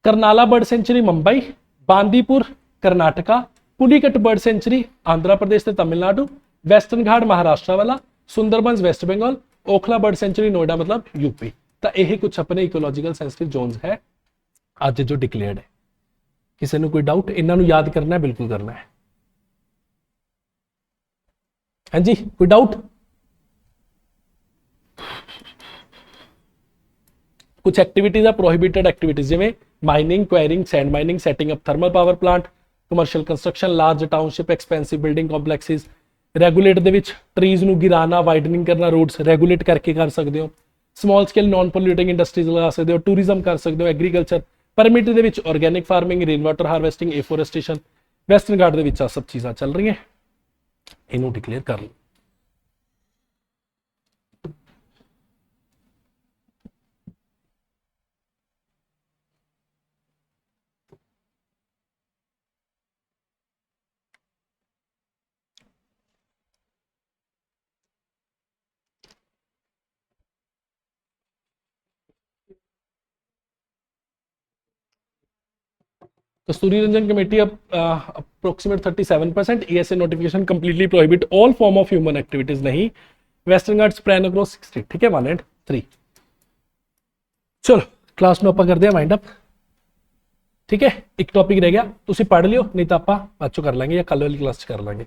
Karnala bird sanctuary Mumbai, Bandipur Karnataka, Pulicat bird sanctuary Andhra Pradesh ते तमिलनाडु, वेस्टर्न घाट महाराष्ट्र वाला, Sundarbans West Bengal, Okhla bird sanctuary Noida मतलब यूपी। तो यही कुछ अपने इकोलॉजिकल सेंसिटिव जोन्स है आज जो डिक्लेयर्ड है। किसी ने कोई डाउट? इन्हों याद करना है, बिल्कुल करना है। हाँ जी, कोई डाउट? कुछ एक्टिविटीज है प्रोहिबिटेड एक्टिविटीज, जिवें mining, quarrying, sand mining, setting up thermal power plant, commercial construction, large township, expensive building complexes, regulate दे विच ट्रीज नूं गिराना, वाइडनिंग करना, रोड्स रेगूलेट करके कर सकते हो, small scale non polluting industries लगा सकते हो, टूरिज्म कर सकते हो, एग्रीकल्चर परमिट दे विच organic farming, rain water harvesting, afforestation, western Ghat दे विच सब चीज़ां चल रही हैं, इनू डिक्लेयर कर लो। Kasturi Rangan committee approximate 37%, ESA notification completely prohibit all form of human activities नहीं, वेस्टर्न घाट स्प्रैन अक्रॉस 60। ठीक है, 1 and 3। चलो क्लास में आप करते हैं वाइंड अप। ठीक है, एक टॉपिक रह गया, तुम पढ़ लियो, नहीं तो आप बाद चो कर लेंगे या कल वाली क्लास कर लेंगे।